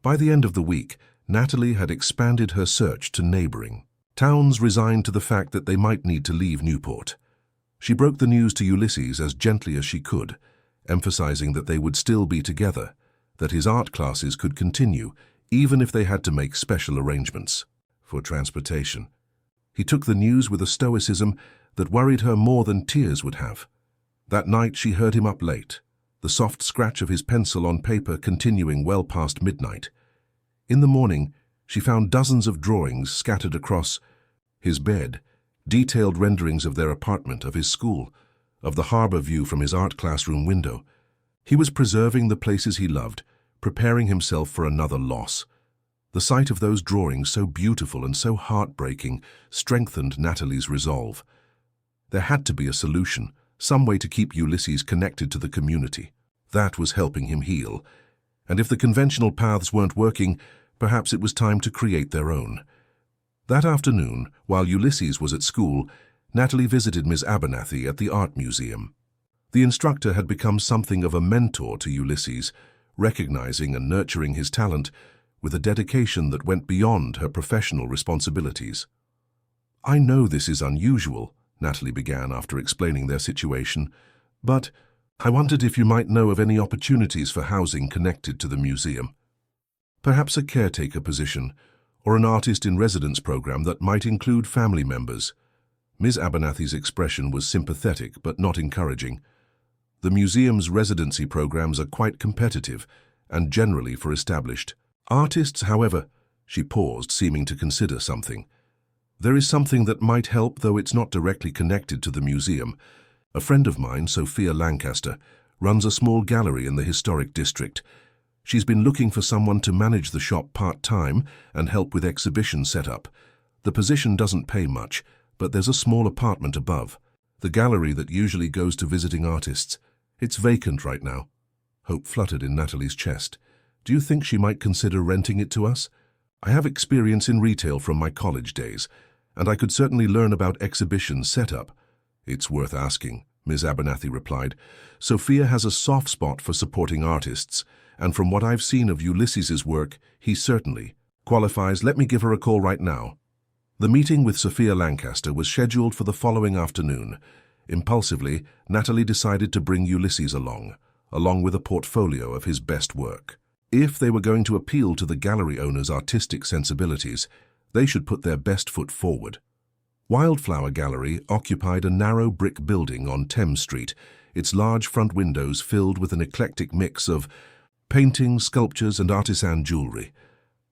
By the end of the week, Natalie had expanded her search to neighboring towns, resigned to the fact that they might need to leave Newport. She broke the news to Ulysses as gently as she could, emphasizing that they would still be together, that his art classes could continue, even if they had to make special arrangements for transportation. He took the news with a stoicism that worried her more than tears would have. That night she heard him up late, the soft scratch of his pencil on paper continuing well past midnight. In the morning, she found dozens of drawings scattered across his bed, detailed renderings of their apartment, of his school, of the harbor view from his art classroom window. He was preserving the places he loved, preparing himself for another loss. The sight of those drawings, so beautiful and so heartbreaking, strengthened Natalie's resolve. There had to be a solution, some way to keep Ulysses connected to the community. That was helping him heal. And if the conventional paths weren't working, perhaps it was time to create their own. That afternoon, while Ulysses was at school, Natalie visited Ms. Abernathy at the art museum. The instructor had become something of a mentor to Ulysses, recognizing and nurturing his talent with a dedication that went beyond her professional responsibilities. "I know this is unusual," Natalie began after explaining their situation, "but I wondered if you might know of any opportunities for housing connected to the museum. Perhaps a caretaker position, or an artist-in-residence program that might include family members." Ms. Abernathy's expression was sympathetic but not encouraging. The museum's residency programs are quite competitive and generally for established artists, however. She paused, seeming to consider something. "There is something that might help, though it's not directly connected to the museum. A friend of mine, Sophia Lancaster, runs a small gallery in the historic district. She's been looking for someone to manage the shop part-time and help with exhibition setup. The position doesn't pay much, but there's a small apartment above. The gallery that usually goes to visiting artists. It's vacant right now." Hope fluttered in Natalie's chest. "Do you think she might consider renting it to us? I have experience in retail from my college days, and I could certainly learn about exhibition setup." "It's worth asking," Ms. Abernathy replied. "Sophia has a soft spot for supporting artists, and from what I've seen of Ulysses's work, he certainly qualifies. Let me give her a call right now." The meeting with Sophia Lancaster was scheduled for the following afternoon. Impulsively, Natalie decided to bring Ulysses along with a portfolio of his best work. If they were going to appeal to the gallery owner's artistic sensibilities, they should put their best foot forward. Wildflower Gallery occupied a narrow brick building on Thames Street, its large front windows filled with an eclectic mix of paintings, sculptures, and artisan jewelry.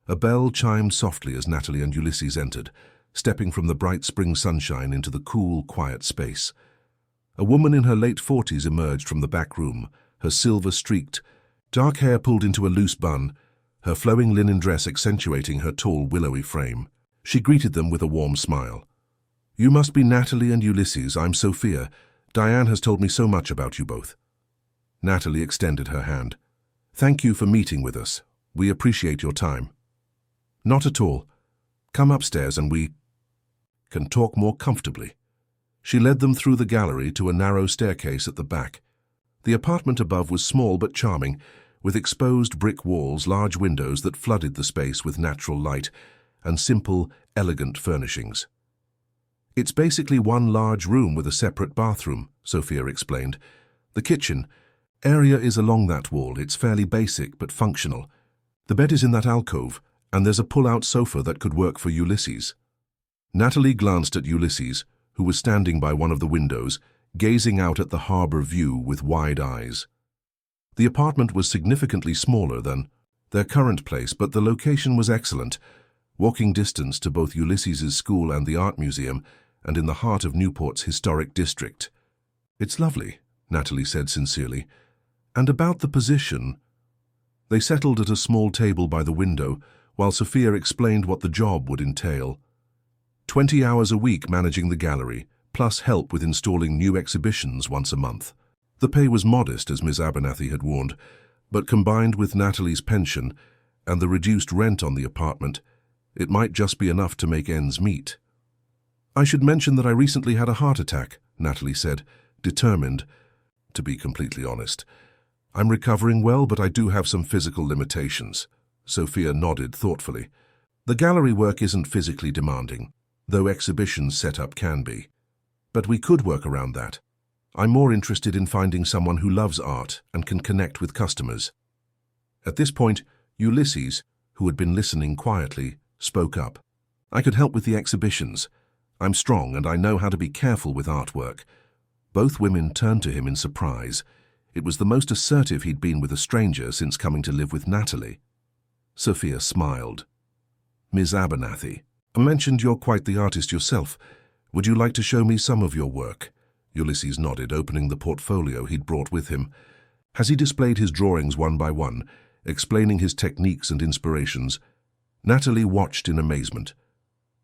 A bell chimed softly as Natalie and Ulysses entered, stepping from the bright spring sunshine into the cool, quiet space. A woman in her late 40s emerged from the back room, her silver-streaked, dark hair pulled into a loose bun, her flowing linen dress accentuating her tall, willowy frame. She greeted them with a warm smile. "You must be Natalie and Ulysses. I'm Sophia. Diane has told me so much about you both." Natalie extended her hand. "Thank you for meeting with us. We appreciate your time." "Not at all. Come upstairs and we can talk more comfortably." She led them through the gallery to a narrow staircase at the back. The apartment above was small but charming, with exposed brick walls, large windows that flooded the space with natural light, and simple, elegant furnishings. "It's basically one large room with a separate bathroom," Sophia explained. "The kitchen area is along that wall. It's fairly basic but functional. The bed is in that alcove, and there's a pull-out sofa that could work for Ulysses." Natalie glanced at Ulysses, who was standing by one of the windows, gazing out at the harbor view with wide eyes. The apartment was significantly smaller than their current place, but the location was excellent, walking distance to both Ulysses's school and the art museum, and in the heart of Newport's historic district. "It's lovely," Natalie said sincerely. "And about the position—" They settled at a small table by the window, while Sophia explained what the job would entail. 20 hours a week managing the gallery, plus help with installing new exhibitions once a month. The pay was modest, as Ms. Abernathy had warned, but combined with Natalie's pension and the reduced rent on the apartment, it might just be enough to make ends meet. "I should mention that I recently had a heart attack," Natalie said, determined to be completely honest. "I'm recovering well, but I do have some physical limitations." Sophia nodded thoughtfully. "The gallery work isn't physically demanding, though exhibition setup can be. But we could work around that. I'm more interested in finding someone who loves art and can connect with customers." At this point, Ulysses, who had been listening quietly, spoke up. "I could help with the exhibitions. I'm strong and I know how to be careful with artwork." Both women turned to him in surprise. It was the most assertive he'd been with a stranger since coming to live with Natalie. Sophia smiled. "Ms. Abernathy, I mentioned you're quite the artist yourself. Would you like to show me some of your work?" Ulysses nodded, opening the portfolio he'd brought with him. As he displayed his drawings one by one, explaining his techniques and inspirations, Natalie watched in amazement.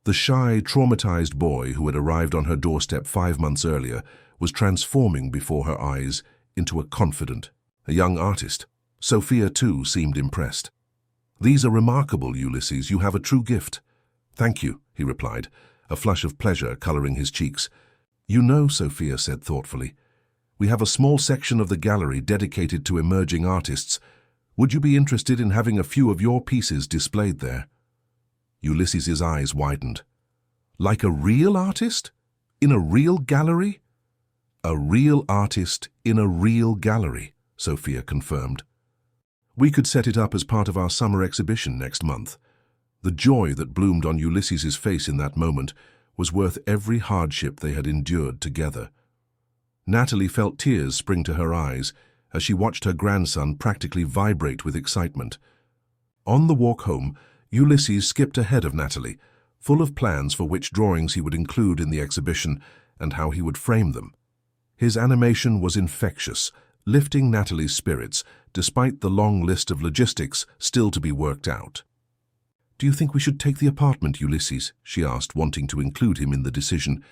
The shy, traumatized boy who had arrived on her doorstep 5 months earlier was transforming before her eyes into a confident, a young artist. Sophia, too, seemed impressed. "These are remarkable, Ulysses. You have a true gift." "Thank you," he replied, a flush of pleasure coloring his cheeks. "You know," Sophia said thoughtfully, "we have a small section of the gallery dedicated to emerging artists. Would you be interested in having a few of your pieces displayed there?" Ulysses's eyes widened. "Like a real artist? In a real gallery?" "A real artist in a real gallery," Sophia confirmed. "We could set it up as part of our summer exhibition next month." The joy that bloomed on Ulysses's face in that moment was worth every hardship they had endured together. Natalie felt tears spring to her eyes as she watched her grandson practically vibrate with excitement. On the walk home, Ulysses skipped ahead of Natalie, full of plans for which drawings he would include in the exhibition and how he would frame them. His animation was infectious, lifting Natalie's spirits despite the long list of logistics still to be worked out. "Do you think we should take the apartment, Ulysses?" she asked, wanting to include him in the decision.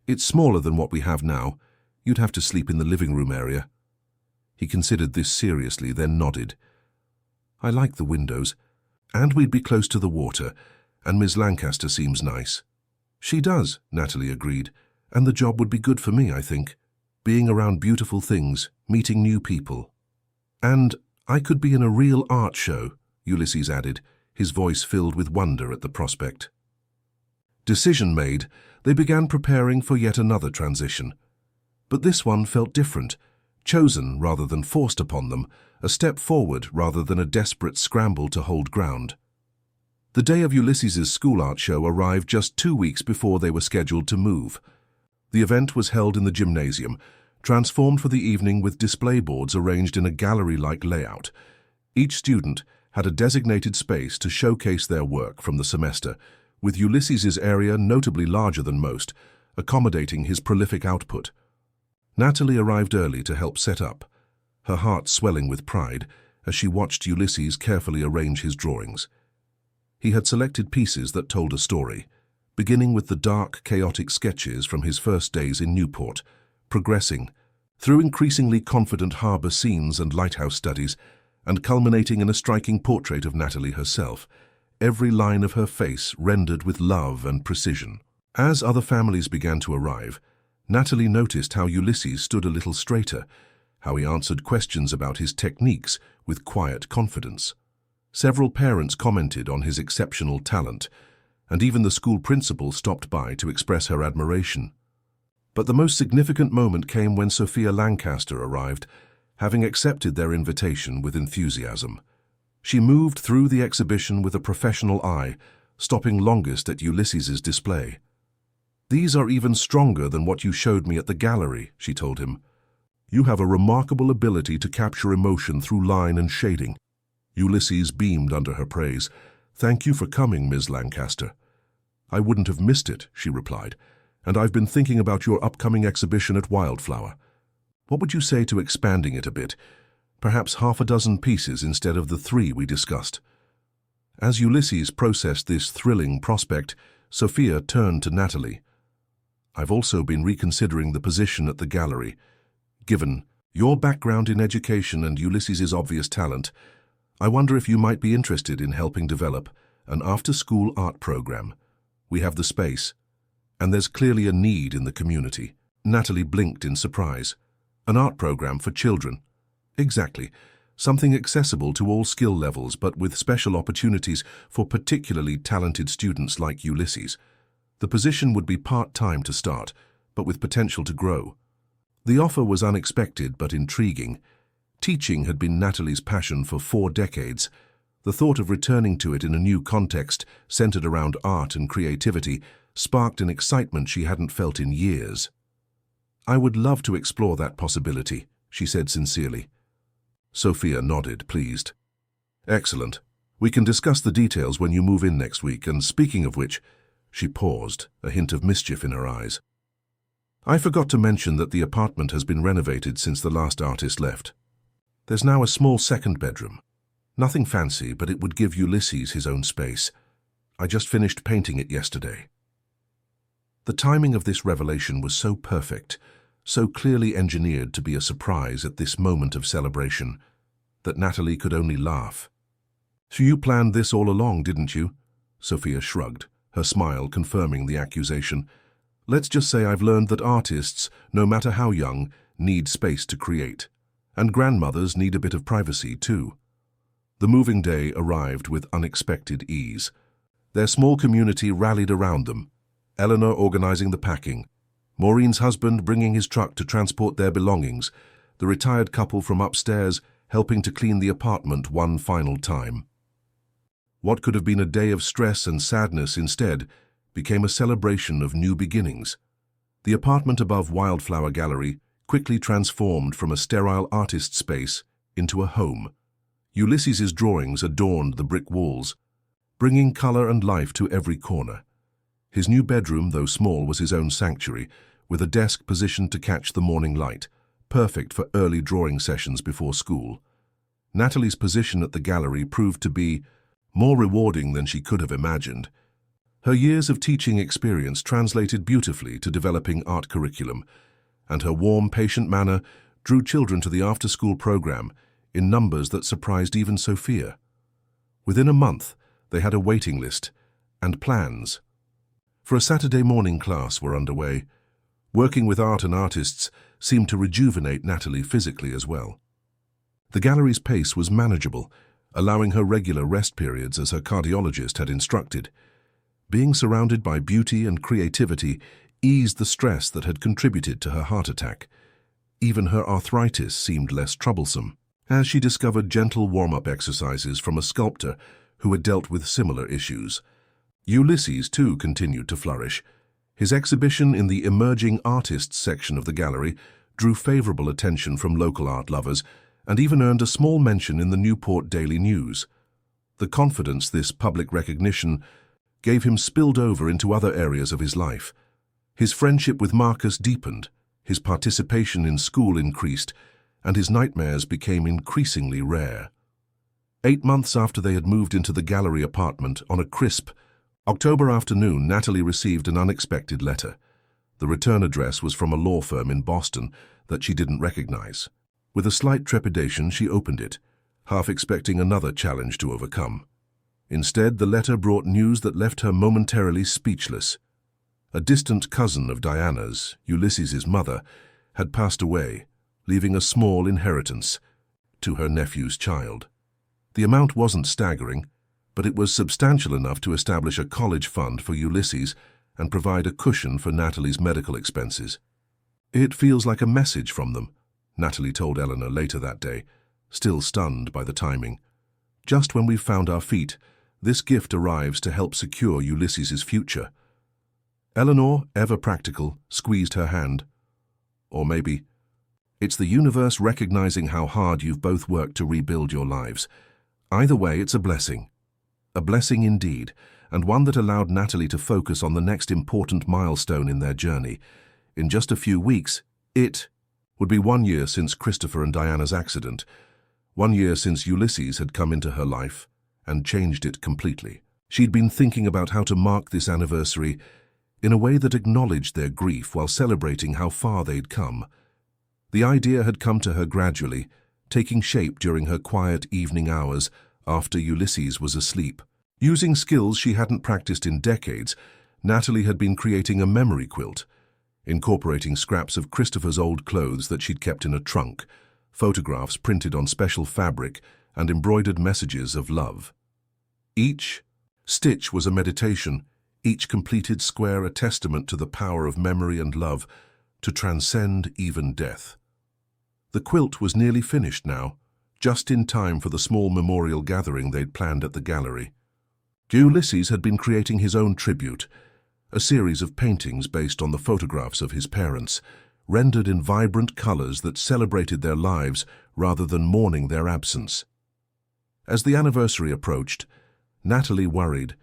"It's smaller than what we have now. You'd have to sleep in the living room area." He considered this seriously, then nodded. "I like the windows, and we'd be close to the water, and Ms. Lancaster seems nice." "She does," Natalie agreed, "and the job would be good for me, I think. Being around beautiful things, meeting new people. And I could be in a real art show," Ulysses added, his voice filled with wonder at the prospect. Decision made, they began preparing for yet another transition. But this one felt different, chosen rather than forced upon them, a step forward rather than a desperate scramble to hold ground. The day of Ulysses's school art show arrived just 2 weeks before they were scheduled to move. The event was held in the gymnasium, transformed for the evening with display boards arranged in a gallery-like layout. Each student had a designated space to showcase their work from the semester, with Ulysses's area notably larger than most, accommodating his prolific output. Natalie arrived early to help set up, her heart swelling with pride as she watched Ulysses carefully arrange his drawings. He had selected pieces that told a story, beginning with the dark, chaotic sketches from his first days in Newport, progressing through increasingly confident harbor scenes and lighthouse studies, and culminating in a striking portrait of Natalie herself, every line of her face rendered with love and precision. As other families began to arrive, Natalie noticed how Ulysses stood a little straighter, how he answered questions about his techniques with quiet confidence. Several parents commented on his exceptional talent, and even the school principal stopped by to express her admiration. But the most significant moment came when Sophia Lancaster arrived, having accepted their invitation with enthusiasm. She moved through the exhibition with a professional eye, stopping longest at Ulysses's display. "These are even stronger than what you showed me at the gallery," she told him. "You have a remarkable ability to capture emotion through line and shading." Ulysses beamed under her praise. "Thank you for coming, Ms. Lancaster." "I wouldn't have missed it," she replied, "and I've been thinking about your upcoming exhibition at Wildflower. What would you say to expanding it a bit? Perhaps 6 pieces instead of the 3 we discussed." As Ulysses processed this thrilling prospect, Sophia turned to Natalie. "I've also been reconsidering the position at the gallery. Given your background in education and Ulysses's obvious talent, I wonder if you might be interested in helping develop an after-school art program. We have the space, and there's clearly a need in the community." Natalie blinked in surprise. "An art program for children?" "Exactly. Something accessible to all skill levels, but with special opportunities for particularly talented students like Ulysses. The position would be part-time to start, but with potential to grow." The offer was unexpected but intriguing. Teaching had been Natalie's passion for 4 decades. The thought of returning to it in a new context, centered around art and creativity, sparked an excitement she hadn't felt in years. "I would love to explore that possibility," she said sincerely. Sophia nodded, pleased. "Excellent. We can discuss the details when you move in next week, and speaking of which," she paused, a hint of mischief in her eyes. "I forgot to mention that the apartment has been renovated since the last artist left. There's now a small second bedroom. Nothing fancy, but it would give Ulysses his own space. I just finished painting it yesterday." The timing of this revelation was so perfect, so clearly engineered to be a surprise at this moment of celebration, that Natalie could only laugh. "So you planned this all along, didn't you?" Sophia shrugged, her smile confirming the accusation. "Let's just say I've learned that artists, no matter how young, need space to create. And grandmothers need a bit of privacy too." The moving day arrived with unexpected ease. Their small community rallied around them, Eleanor organizing the packing, Maureen's husband bringing his truck to transport their belongings, the retired couple from upstairs helping to clean the apartment one final time. What could have been a day of stress and sadness instead became a celebration of new beginnings. The apartment above Wildflower Gallery quickly transformed from a sterile artist space into a home. Ulysses's drawings adorned the brick walls, bringing color and life to every corner. His new bedroom, though small, was his own sanctuary, with a desk positioned to catch the morning light, perfect for early drawing sessions before school. Natalie's position at the gallery proved to be more rewarding than she could have imagined. Her years of teaching experience translated beautifully to developing art curriculum, and her warm, patient manner drew children to the after-school program in numbers that surprised even Sophia. Within a month, they had a waiting list and plans. For a Saturday morning class were underway. Working with art and artists seemed to rejuvenate Natalie physically as well. The gallery's pace was manageable, allowing her regular rest periods as her cardiologist had instructed. Being surrounded by beauty and creativity eased the stress that had contributed to her heart attack. Even her arthritis seemed less troublesome, as she discovered gentle warm-up exercises from a sculptor who had dealt with similar issues. Ulysses, too, continued to flourish. His exhibition in the Emerging Artists section of the gallery drew favorable attention from local art lovers and even earned a small mention in the Newport Daily News. The confidence this public recognition gave him spilled over into other areas of his life. His friendship with Marcus deepened, his participation in school increased, and his nightmares became increasingly rare. 8 months after they had moved into the gallery apartment, on a crisp October afternoon, Natalie received an unexpected letter. The return address was from a law firm in Boston that she didn't recognize. With a slight trepidation, she opened it, half expecting another challenge to overcome. Instead, the letter brought news that left her momentarily speechless. A distant cousin of Diana's, Ulysses's mother, had passed away, leaving a small inheritance to her nephew's child. The amount wasn't staggering, but it was substantial enough to establish a college fund for Ulysses and provide a cushion for Natalie's medical expenses. "It feels like a message from them," Natalie told Eleanor later that day, still stunned by the timing. "Just when we've found our feet, this gift arrives to help secure Ulysses's future." Eleanor, ever practical, squeezed her hand. Or maybe, "It's the universe recognizing how hard you've both worked to rebuild your lives. Either way, it's a blessing. A blessing indeed, and one that allowed Natalie to focus on the next important milestone in their journey. In just a few weeks, it would be 1 year since Christopher and Diana's accident, 1 year since Ulysses had come into her life and changed it completely. She'd been thinking about how to mark this anniversary in a way that acknowledged their grief while celebrating how far they'd come. The idea had come to her gradually, taking shape during her quiet evening hours after Ulysses was asleep. Using skills she hadn't practiced in decades, Natalie had been creating a memory quilt, incorporating scraps of Christopher's old clothes that she'd kept in a trunk, photographs printed on special fabric, and embroidered messages of love. Each stitch was a meditation, each completed square a testament to the power of memory and love to transcend even death. The quilt was nearly finished now, just in time for the small memorial gathering they'd planned at the gallery. Ulysses had been creating his own tribute, a series of paintings based on the photographs of his parents, rendered in vibrant colors that celebrated their lives rather than mourning their absence. As the anniversary approached, Natalie worried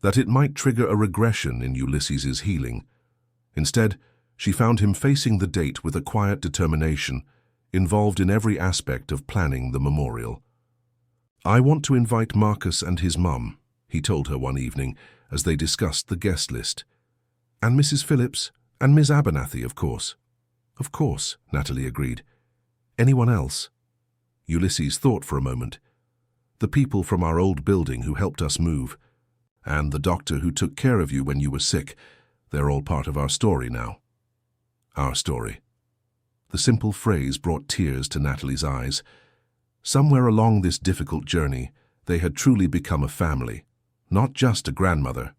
that it might trigger a regression in Ulysses's healing. Instead, she found him facing the date with a quiet determination, involved in every aspect of planning the memorial. "I want to invite Marcus and his mum," he told her one evening as they discussed the guest list. "And Mrs. Phillips, and Miss Abernathy, of course." "Of course," Natalie agreed. "Anyone else?" Ulysses thought for a moment. "The people from our old building who helped us move, and the doctor who took care of you when you were sick. They're all part of our story now." Our story. The simple phrase brought tears to Natalie's eyes. Somewhere along this difficult journey, they had truly become a family, not just a grandmother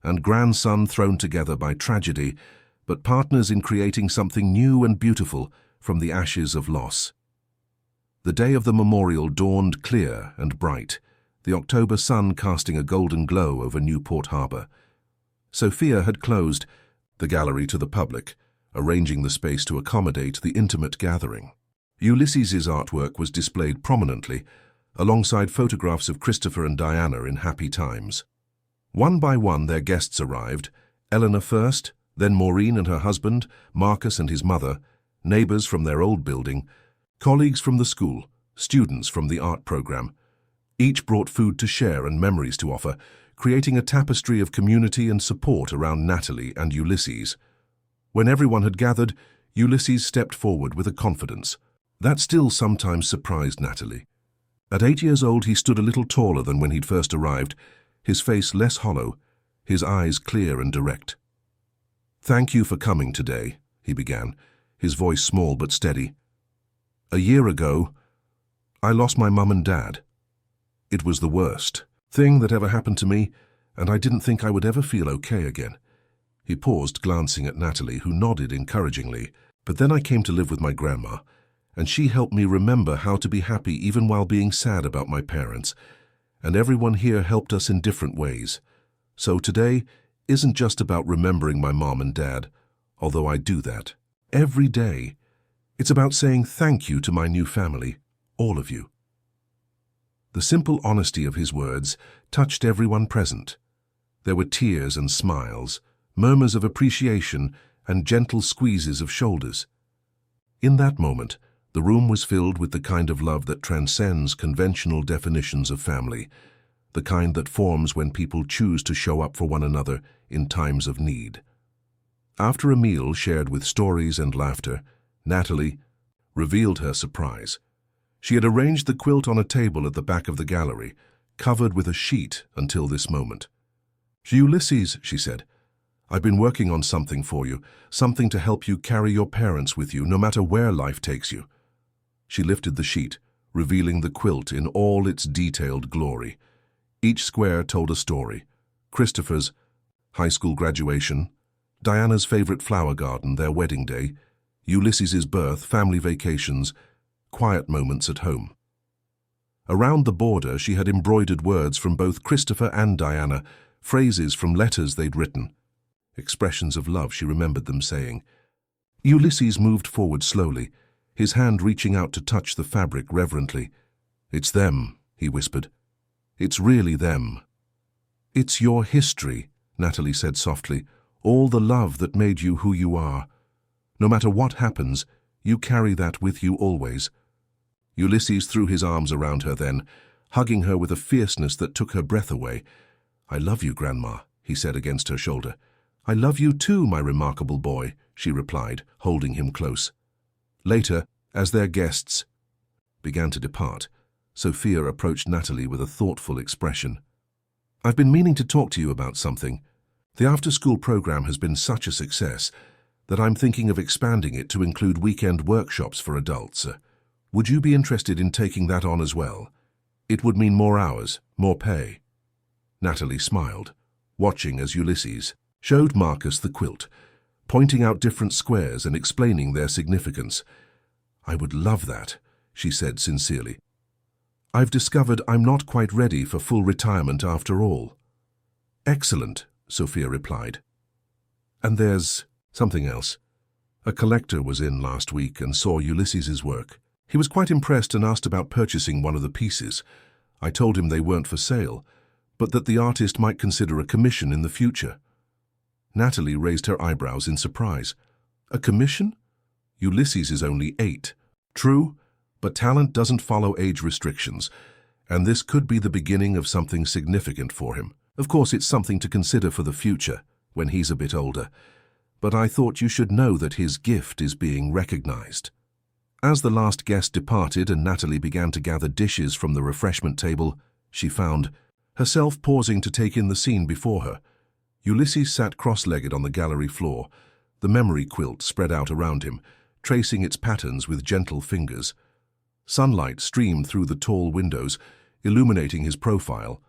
and grandson thrown together by tragedy, but partners in creating something new and beautiful from the ashes of loss. The day of the memorial dawned clear and bright, the October sun casting a golden glow over Newport Harbor. Sophia had closed the gallery to the public, arranging the space to accommodate the intimate gathering. Ulysses's artwork was displayed prominently, alongside photographs of Christopher and Diana in happy times. One by one their guests arrived, Eleanor first, then Maureen and her husband, Marcus and his mother, neighbors from their old building, colleagues from the school, students from the art program. Each brought food to share and memories to offer, creating a tapestry of community and support around Natalie and Ulysses. When everyone had gathered, Ulysses stepped forward with a confidence that still sometimes surprised Natalie. At 8 years old, he stood a little taller than when he'd first arrived, his face less hollow, his eyes clear and direct. "Thank you for coming today," he began, his voice small but steady. "A year ago, I lost my mum and dad. It was the worst thing that ever happened to me, and I didn't think I would ever feel okay again." He paused, glancing at Natalie, who nodded encouragingly. "But then I came to live with my grandma, and she helped me remember how to be happy even while being sad about my parents. And everyone here helped us in different ways. So today isn't just about remembering my mom and dad, although I do that every day. It's about saying thank you to my new family, all of you." The simple honesty of his words touched everyone present. There were tears and smiles, murmurs of appreciation, and gentle squeezes of shoulders. In that moment, the room was filled with the kind of love that transcends conventional definitions of family, the kind that forms when people choose to show up for one another in times of need. After a meal shared with stories and laughter, Natalie revealed her surprise. She had arranged the quilt on a table at the back of the gallery, covered with a sheet until this moment. "Ulysses," she said, "I've been working on something for you, something to help you carry your parents with you no matter where life takes you." She lifted the sheet, revealing the quilt in all its detailed glory. Each square told a story: Christopher's high school graduation, Diana's favorite flower garden, their wedding day, Ulysses's birth, family vacations, quiet moments at home. Around the border, she had embroidered words from both Christopher and Diana, phrases from letters they'd written. Expressions of love, she remembered them saying. Ulysses moved forward slowly, his hand reaching out to touch the fabric reverently. "It's them," he whispered. "It's really them." "It's your history," Natalie said softly, "all the love that made you who you are. No matter what happens, you carry that with you always." Ulysses threw his arms around her then, hugging her with a fierceness that took her breath away. "I love you, Grandma," he said against her shoulder. "I love you too, my remarkable boy," she replied, holding him close. Later, as their guests began to depart, Sophia approached Natalie with a thoughtful expression. "I've been meaning to talk to you about something. The after-school program has been such a success that I'm thinking of expanding it to include weekend workshops for adults. Would you be interested in taking that on as well? It would mean more hours, more pay." Natalie smiled, watching as Ulysses showed Marcus the quilt, pointing out different squares and explaining their significance. "I would love that," she said sincerely. "I've discovered I'm not quite ready for full retirement after all." "Excellent," Sophia replied. "And there's something else. A collector was in last week and saw Ulysses's work. He was quite impressed and asked about purchasing one of the pieces. I told him they weren't for sale, but that the artist might consider a commission in the future." Natalie raised her eyebrows in surprise. "A commission? Ulysses is only 8. True, but talent doesn't follow age restrictions, And this could be the beginning of something significant for him. Of course, it's something to consider for the future, when he's a bit older. But I thought you should know that his gift is being recognized. As the last guest departed and Natalie began to gather dishes from the refreshment table, she found herself pausing to take in the scene before her. Ulysses sat cross-legged on the gallery floor, the memory quilt spread out around him, tracing its patterns with gentle fingers. Sunlight streamed through the tall windows, illuminating his profile.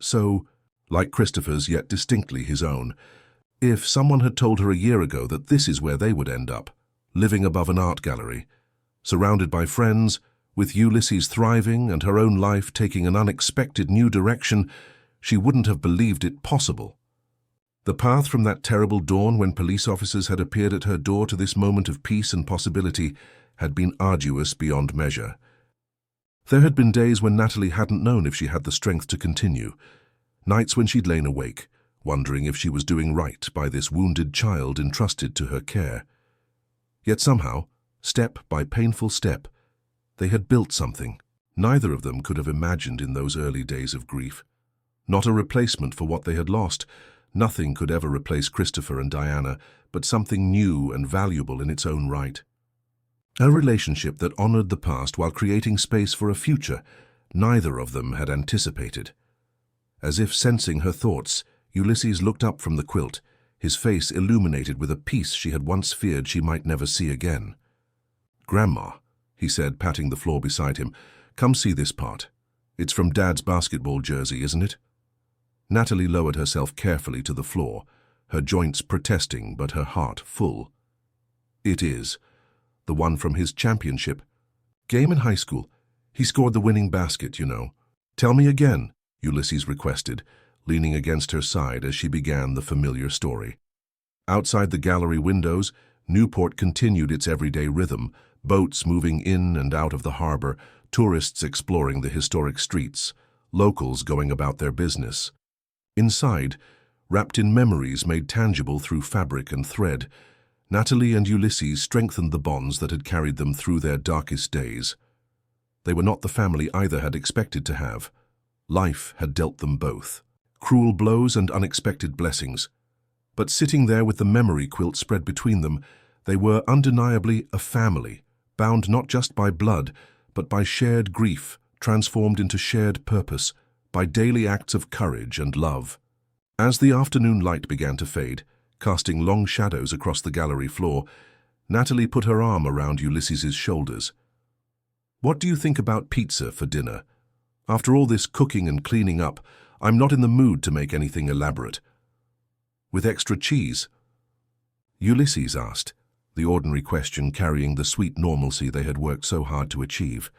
So, like Christopher's, yet distinctly his own. If someone had told her a year ago that this is where they would end up, living above an art gallery, surrounded by friends, with Ulysses thriving and her own life taking an unexpected new direction, she wouldn't have believed it possible. The path from that terrible dawn when police officers had appeared at her door to this moment of peace and possibility had been arduous beyond measure. There had been days when Natalie hadn't known if she had the strength to continue, nights when she'd lain awake, wondering if she was doing right by this wounded child entrusted to her care. Yet somehow, step by painful step, they had built something neither of them could have imagined in those early days of grief. Not a replacement for what they had lost. Nothing could ever replace Christopher and Diana, but something new and valuable in its own right. A relationship that honored the past while creating space for a future neither of them had anticipated. As if sensing her thoughts, Ulysses looked up from the quilt, his face illuminated with a peace she had once feared she might never see again. "Grandma," he said, patting the floor beside him, "come see this part. It's from Dad's basketball jersey, isn't it?" Natalie lowered herself carefully to the floor, her joints protesting but her heart full. "It is. The one from his championship game in high school. He scored the winning basket, you know." "Tell me again," Ulysses requested, leaning against her side as she began the familiar story. Outside the gallery windows, Newport continued its everyday rhythm, boats moving in and out of the harbor, tourists exploring the historic streets, locals going about their business. Inside, wrapped in memories made tangible through fabric and thread, Natalie and Ulysses strengthened the bonds that had carried them through their darkest days. They were not the family either had expected to have. Life had dealt them both, cruel blows and unexpected blessings. But sitting there with the memory quilt spread between them, they were undeniably a family, bound not just by blood, but by shared grief, transformed into shared purpose, by daily acts of courage and love. As the afternoon light began to fade, casting long shadows across the gallery floor, Natalie put her arm around Ulysses's shoulders. "What do you think about pizza for dinner? After all this cooking and cleaning up, I'm not in the mood to make anything elaborate." "With extra cheese?" Ulysses asked, the ordinary question carrying the sweet normalcy they had worked so hard to achieve.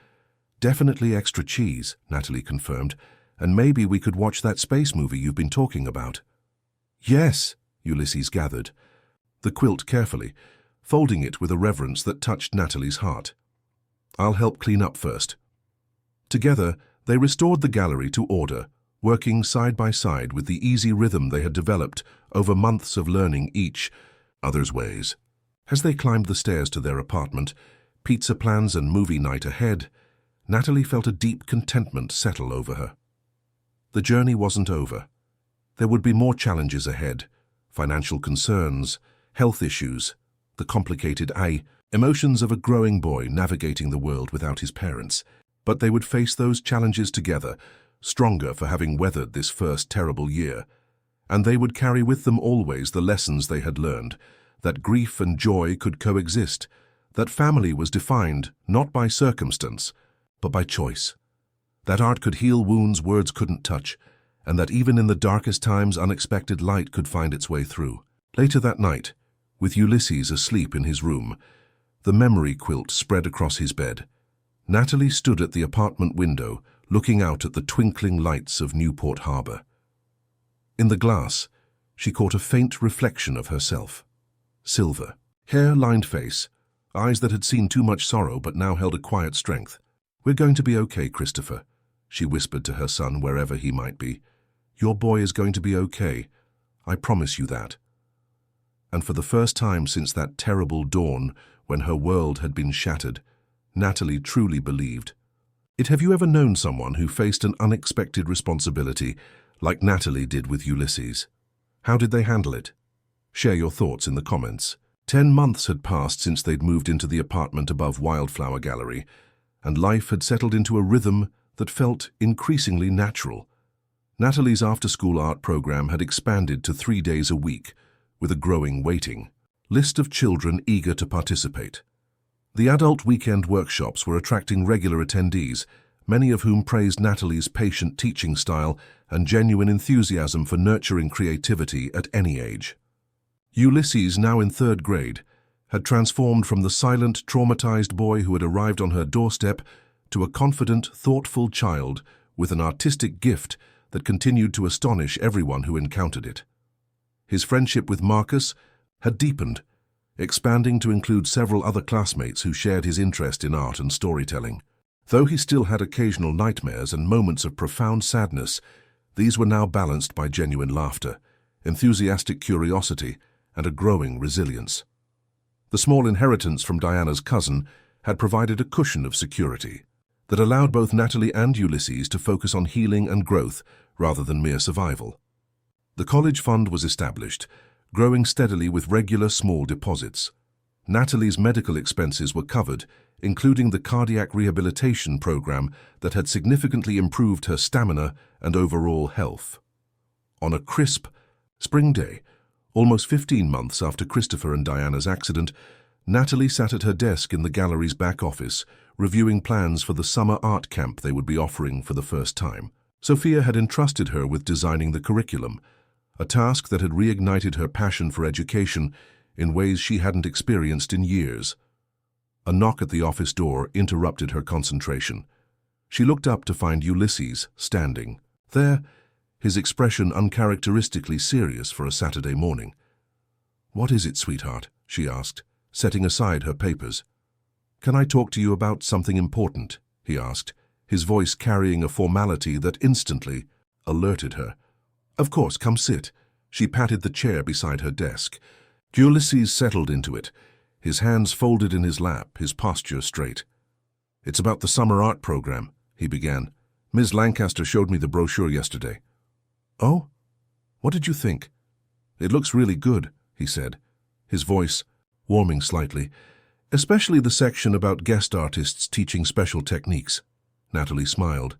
"Definitely extra cheese," Natalie confirmed, "and maybe we could watch that space movie you've been talking about." "Yes," Ulysses gathered, the quilt carefully, folding it with a reverence that touched Natalie's heart. "I'll help clean up first." Together, they restored the gallery to order, working side by side with the easy rhythm they had developed over months of learning each other's ways. As they climbed the stairs to their apartment, pizza plans and movie night ahead, Natalie felt a deep contentment settle over her. The journey wasn't over. There would be more challenges ahead, financial concerns, health issues, the complicated emotions of a growing boy navigating the world without his parents. But they would face those challenges together, stronger for having weathered this first terrible year. And they would carry with them always the lessons they had learned, that grief and joy could coexist, that family was defined not by circumstance, but by choice, that art could heal wounds words couldn't touch, and that even in the darkest times unexpected light could find its way through. Later that night, with Ulysses asleep in his room, the memory quilt spread across his bed, Natalie stood at the apartment window, looking out at the twinkling lights of Newport Harbor. In the glass, she caught a faint reflection of herself. Silver, hair-lined face, eyes that had seen too much sorrow but now held a quiet strength. "We're going to be okay, Christopher," she whispered to her son wherever he might be. "Your boy is going to be okay. I promise you that." And for the first time since that terrible dawn when her world had been shattered, Natalie truly believed. Have you ever known someone who faced an unexpected responsibility, like Natalie did with Ulysses? How did they handle it? Share your thoughts in the comments. 10 months had passed since they'd moved into the apartment above Wildflower Gallery, and life had settled into a rhythm that felt increasingly natural. Natalie's after-school art program had expanded to 3 days a week, with a growing waiting list of children eager to participate. The adult weekend workshops were attracting regular attendees, many of whom praised Natalie's patient teaching style and genuine enthusiasm for nurturing creativity at any age. Ulysses, now in 3rd grade, had transformed from the silent, traumatized boy who had arrived on her doorstep to a confident, thoughtful child with an artistic gift that continued to astonish everyone who encountered it. His friendship with Marcus had deepened, expanding to include several other classmates who shared his interest in art and storytelling. Though he still had occasional nightmares and moments of profound sadness, these were now balanced by genuine laughter, enthusiastic curiosity, and a growing resilience. The small inheritance from Diana's cousin had provided a cushion of security that allowed both Natalie and Ulysses to focus on healing and growth rather than mere survival. The college fund was established, growing steadily with regular small deposits. Natalie's medical expenses were covered, including the cardiac rehabilitation program that had significantly improved her stamina and overall health. On a crisp spring day, almost 15 months after Christopher and Diana's accident, Natalie sat at her desk in the gallery's back office, reviewing plans for the summer art camp they would be offering for the first time. Sophia had entrusted her with designing the curriculum, a task that had reignited her passion for education in ways she hadn't experienced in years. A knock at the office door interrupted her concentration. She looked up to find Ulysses standing there, his expression uncharacteristically serious for a Saturday morning. "What is it, sweetheart?" she asked, setting aside her papers. "Can I talk to you about something important?" he asked, his voice carrying a formality that instantly alerted her. "Of course, come sit." She patted the chair beside her desk. Ulysses settled into it, his hands folded in his lap, his posture straight. "It's about the summer art program," he began. "Ms. Lancaster showed me the brochure yesterday." "Oh? What did you think?" "It looks really good," he said, his voice warming slightly, "especially the section about guest artists teaching special techniques." Natalie smiled.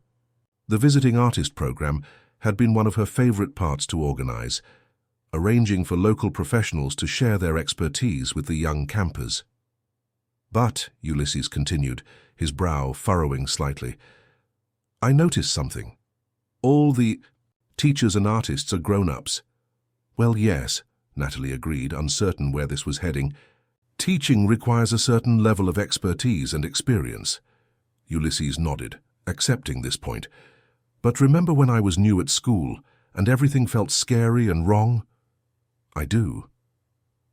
The visiting artist program had been one of her favorite parts to organize, arranging for local professionals to share their expertise with the young campers. "But," Ulysses continued, his brow furrowing slightly, "I noticed something. All the teachers and artists are grown-ups." "Well, yes," Natalie agreed, uncertain where this was heading. "Teaching requires a certain level of expertise and experience." Ulysses nodded, accepting this point. "But remember when I was new at school and everything felt scary and wrong?" "I do.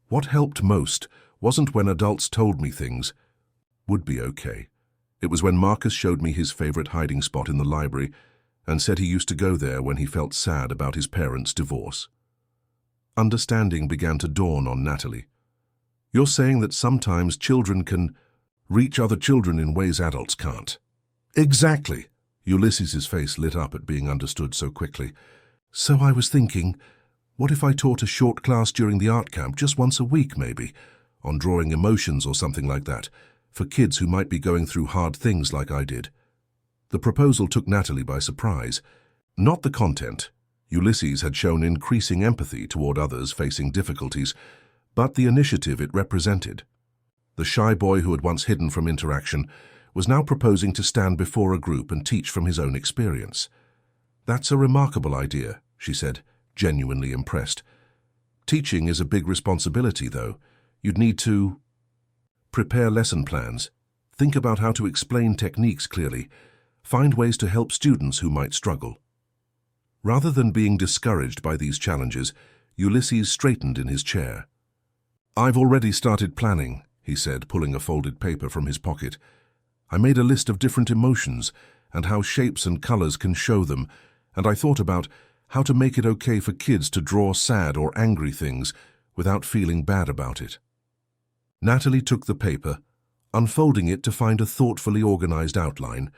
What helped most wasn't when adults told me things would be okay. It was when Marcus showed me his favorite hiding spot in the library and said he used to go there when he felt sad about his parents' divorce." Understanding began to dawn on Natalie. "You're saying that sometimes children can reach other children in ways adults can't?" "Exactly." Ulysses's face lit up at being understood so quickly. "So I was thinking, what if I taught a short class during the art camp, just once a week maybe, on drawing emotions or something like that, for kids who might be going through hard things like I did?" The proposal took Natalie by surprise. Not the content. Ulysses had shown increasing empathy toward others facing difficulties, but the initiative it represented. The shy boy who had once hidden from interaction was now proposing to stand before a group and teach from his own experience. "That's a remarkable idea," she said, genuinely impressed. "Teaching is a big responsibility, though. You'd need to prepare lesson plans, think about how to explain techniques clearly, find ways to help students who might struggle." Rather than being discouraged by these challenges, Ulysses straightened in his chair. "I've already started planning," he said, pulling a folded paper from his pocket. "I made a list of different emotions and how shapes and colors can show them, and I thought about how to make it okay for kids to draw sad or angry things without feeling bad about it." Natalie took the paper, unfolding it to find a thoughtfully organized outline,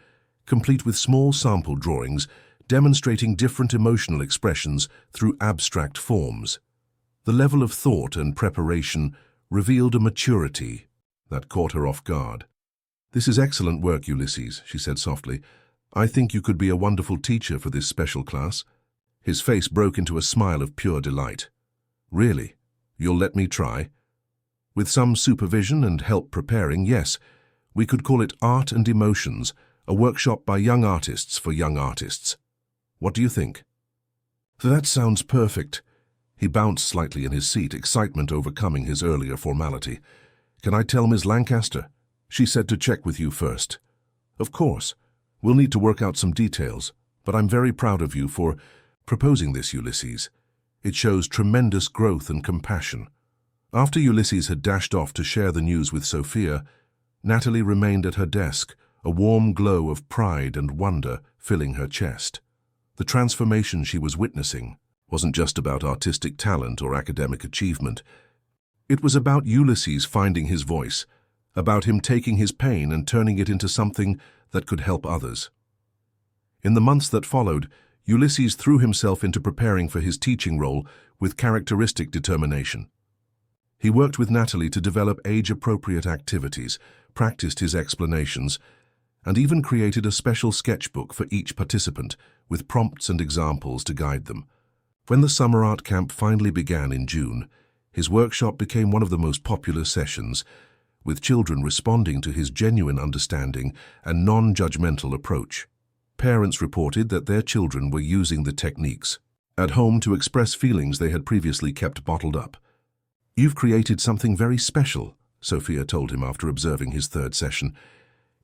complete with small sample drawings demonstrating different emotional expressions through abstract forms. The level of thought and preparation revealed a maturity that caught her off guard. "This is excellent work, Ulysses," she said softly. "I think you could be a wonderful teacher for this special class." His face broke into a smile of pure delight. "Really? You'll let me try?" "With some supervision and help preparing, yes. We could call it Art and Emotions, a workshop by young artists for young artists. What do you think?" "That sounds perfect." He bounced slightly in his seat, excitement overcoming his earlier formality. "Can I tell Ms. Lancaster? She said to check with you first." "Of course. We'll need to work out some details, but I'm very proud of you for proposing this, Ulysses. It shows tremendous growth and compassion." After Ulysses had dashed off to share the news with Sophia, Natalie remained at her desk, a warm glow of pride and wonder filling her chest. The transformation she was witnessing wasn't just about artistic talent or academic achievement. It was about Ulysses finding his voice, about him taking his pain and turning it into something that could help others. In the months that followed, Ulysses threw himself into preparing for his teaching role with characteristic determination. He worked with Natalie to develop age-appropriate activities, practiced his explanations, and even created a special sketchbook for each participant with prompts and examples to guide them. When the summer art camp finally began in June, his workshop became one of the most popular sessions, with children responding to his genuine understanding and non-judgmental approach. Parents reported that their children were using the techniques at home to express feelings they had previously kept bottled up. "You've created something very special," Sophia told him after observing his third session,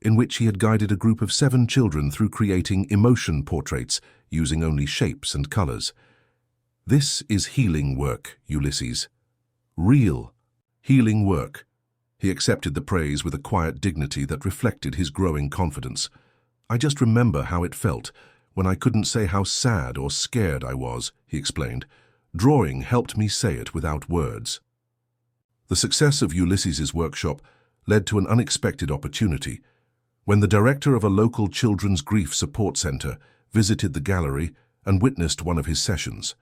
in which he had guided a group of 7 children through creating emotion portraits using only shapes and colors. "This is healing work, Ulysses. Real healing work." He accepted the praise with a quiet dignity that reflected his growing confidence. "I just remember how it felt when I couldn't say how sad or scared I was," he explained. "Drawing helped me say it without words." The success of Ulysses's workshop led to an unexpected opportunity when the director of a local children's grief support center visited the gallery and witnessed one of his sessions.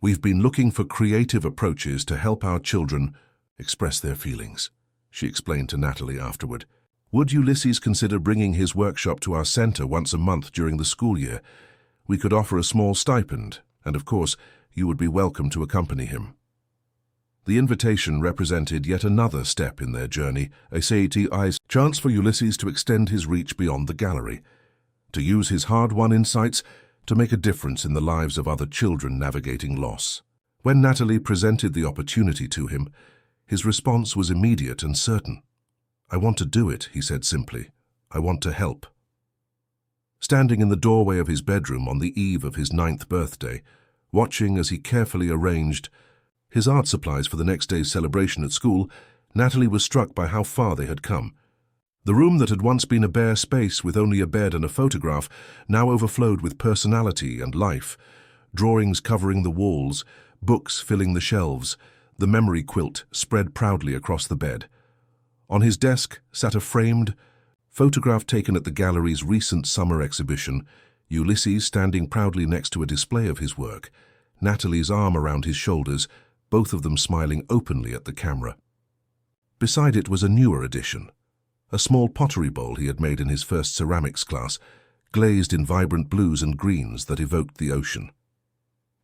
"We've been looking for creative approaches to help our children express their feelings," she explained to Natalie afterward. "Would Ulysses consider bringing his workshop to our center once a month during the school year? We could offer a small stipend, and of course, you would be welcome to accompany him." The invitation represented yet another step in their journey, a chance for Ulysses to extend his reach beyond the gallery, to use his hard-won insights to make a difference in the lives of other children navigating loss. When Natalie presented the opportunity to him, his response was immediate and certain. "I want to do it," he said simply. "I want to help." Standing in the doorway of his bedroom on the eve of his 9th birthday, watching as he carefully arranged his art supplies for the next day's celebration at school, Natalie was struck by how far they had come. The room that had once been a bare space with only a bed and a photograph now overflowed with personality and life. Drawings covering the walls, books filling the shelves, the memory quilt spread proudly across the bed. On his desk sat a framed photograph taken at the gallery's recent summer exhibition, Ulysses standing proudly next to a display of his work, Natalie's arm around his shoulders, both of them smiling openly at the camera. Beside it was a newer addition, a small pottery bowl he had made in his first ceramics class, glazed in vibrant blues and greens that evoked the ocean.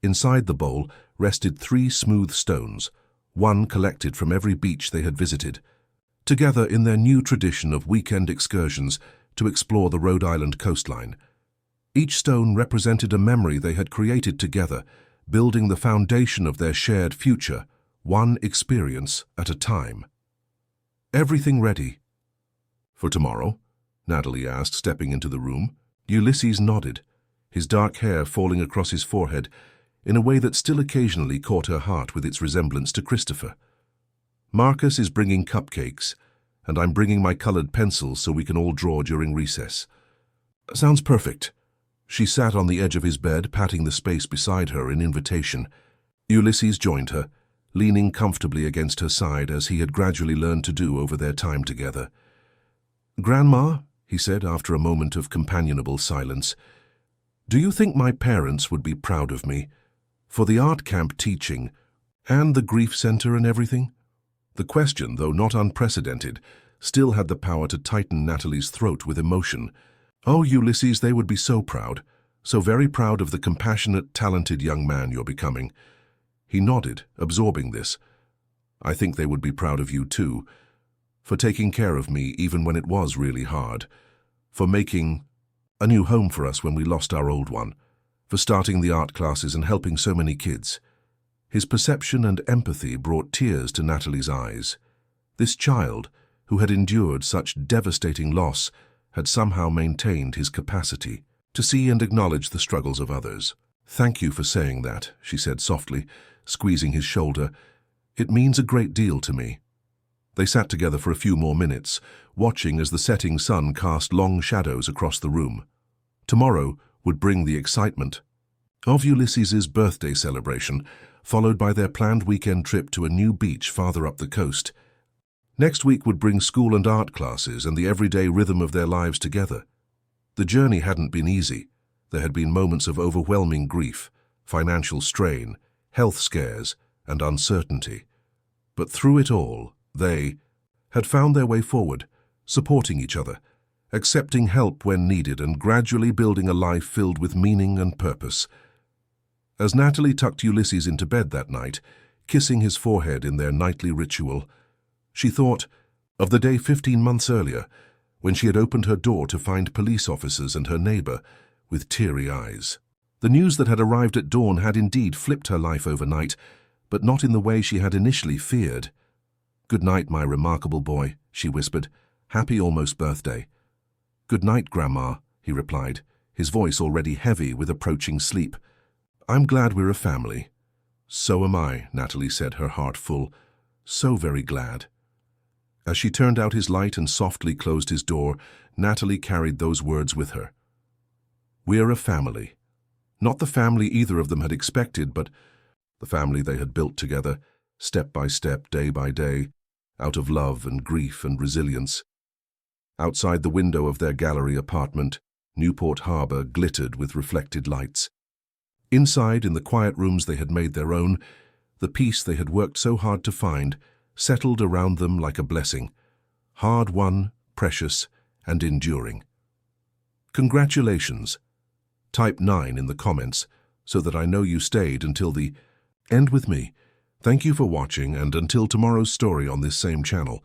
Inside the bowl rested 3 smooth stones, one collected from every beach they had visited, together in their new tradition of weekend excursions to explore the Rhode Island coastline. Each stone represented a memory they had created together, building the foundation of their shared future, one experience at a time. "Everything ready for tomorrow?" Natalie asked, stepping into the room. Ulysses nodded, his dark hair falling across his forehead in a way that still occasionally caught her heart with its resemblance to Christopher. "Marcus is bringing cupcakes, and I'm bringing my colored pencils so we can all draw during recess." "Sounds perfect." She sat on the edge of his bed, patting the space beside her in invitation. Ulysses joined her, leaning comfortably against her side as he had gradually learned to do over their time together. "Grandma," he said after a moment of companionable silence. Do you think my parents would be proud of me? For the art camp teaching, and the grief center and everything? The question, though not unprecedented, still had the power to tighten Natalie's throat with emotion. Oh, Ulysses, they would be so proud. So very proud of the compassionate, talented young man you're becoming. He nodded, absorbing this. I think they would be proud of you too, for taking care of me even when it was really hard, for making a new home for us when we lost our old one, for starting the art classes and helping so many kids. His perception and empathy brought tears to Natalie's eyes. This child, who had endured such devastating loss, had somehow maintained his capacity to see and acknowledge the struggles of others. Thank you for saying that, she said softly, squeezing his shoulder. It means a great deal to me. They sat together for a few more minutes, watching as the setting sun cast long shadows across the room. Tomorrow would bring the excitement of Ulysses's birthday celebration, followed by their planned weekend trip to a new beach farther up the coast. Next week would bring school and art classes and the everyday rhythm of their lives together. The journey hadn't been easy. There had been moments of overwhelming grief, financial strain, health scares, and uncertainty. But through it all, they had found their way forward, supporting each other, accepting help when needed, and gradually building a life filled with meaning and purpose. As Natalie tucked Ulysses into bed that night, kissing his forehead in their nightly ritual, she thought of the day 15 months earlier, when she had opened her door to find police officers and her neighbor with teary eyes. The news that had arrived at dawn had indeed flipped her life overnight, but not in the way she had initially feared. "Good night, my remarkable boy," she whispered. "Happy almost birthday." "Good night, Grandma," he replied, his voice already heavy with approaching sleep. "I'm glad we're a family." "So am I," Natalie said, her heart full. "So very glad." As she turned out his light and softly closed his door, Natalie carried those words with her. We're a family. Not the family either of them had expected, but the family they had built together, step by step, day by day, out of love and grief and resilience. Outside the window of their gallery apartment, Newport Harbor glittered with reflected lights. Inside, in the quiet rooms they had made their own, the peace they had worked so hard to find settled around them like a blessing, hard-won, precious, and enduring. Congratulations. Type 9 in the comments so that I know you stayed until the end with me. Thank you for watching, and until tomorrow's story on this same channel.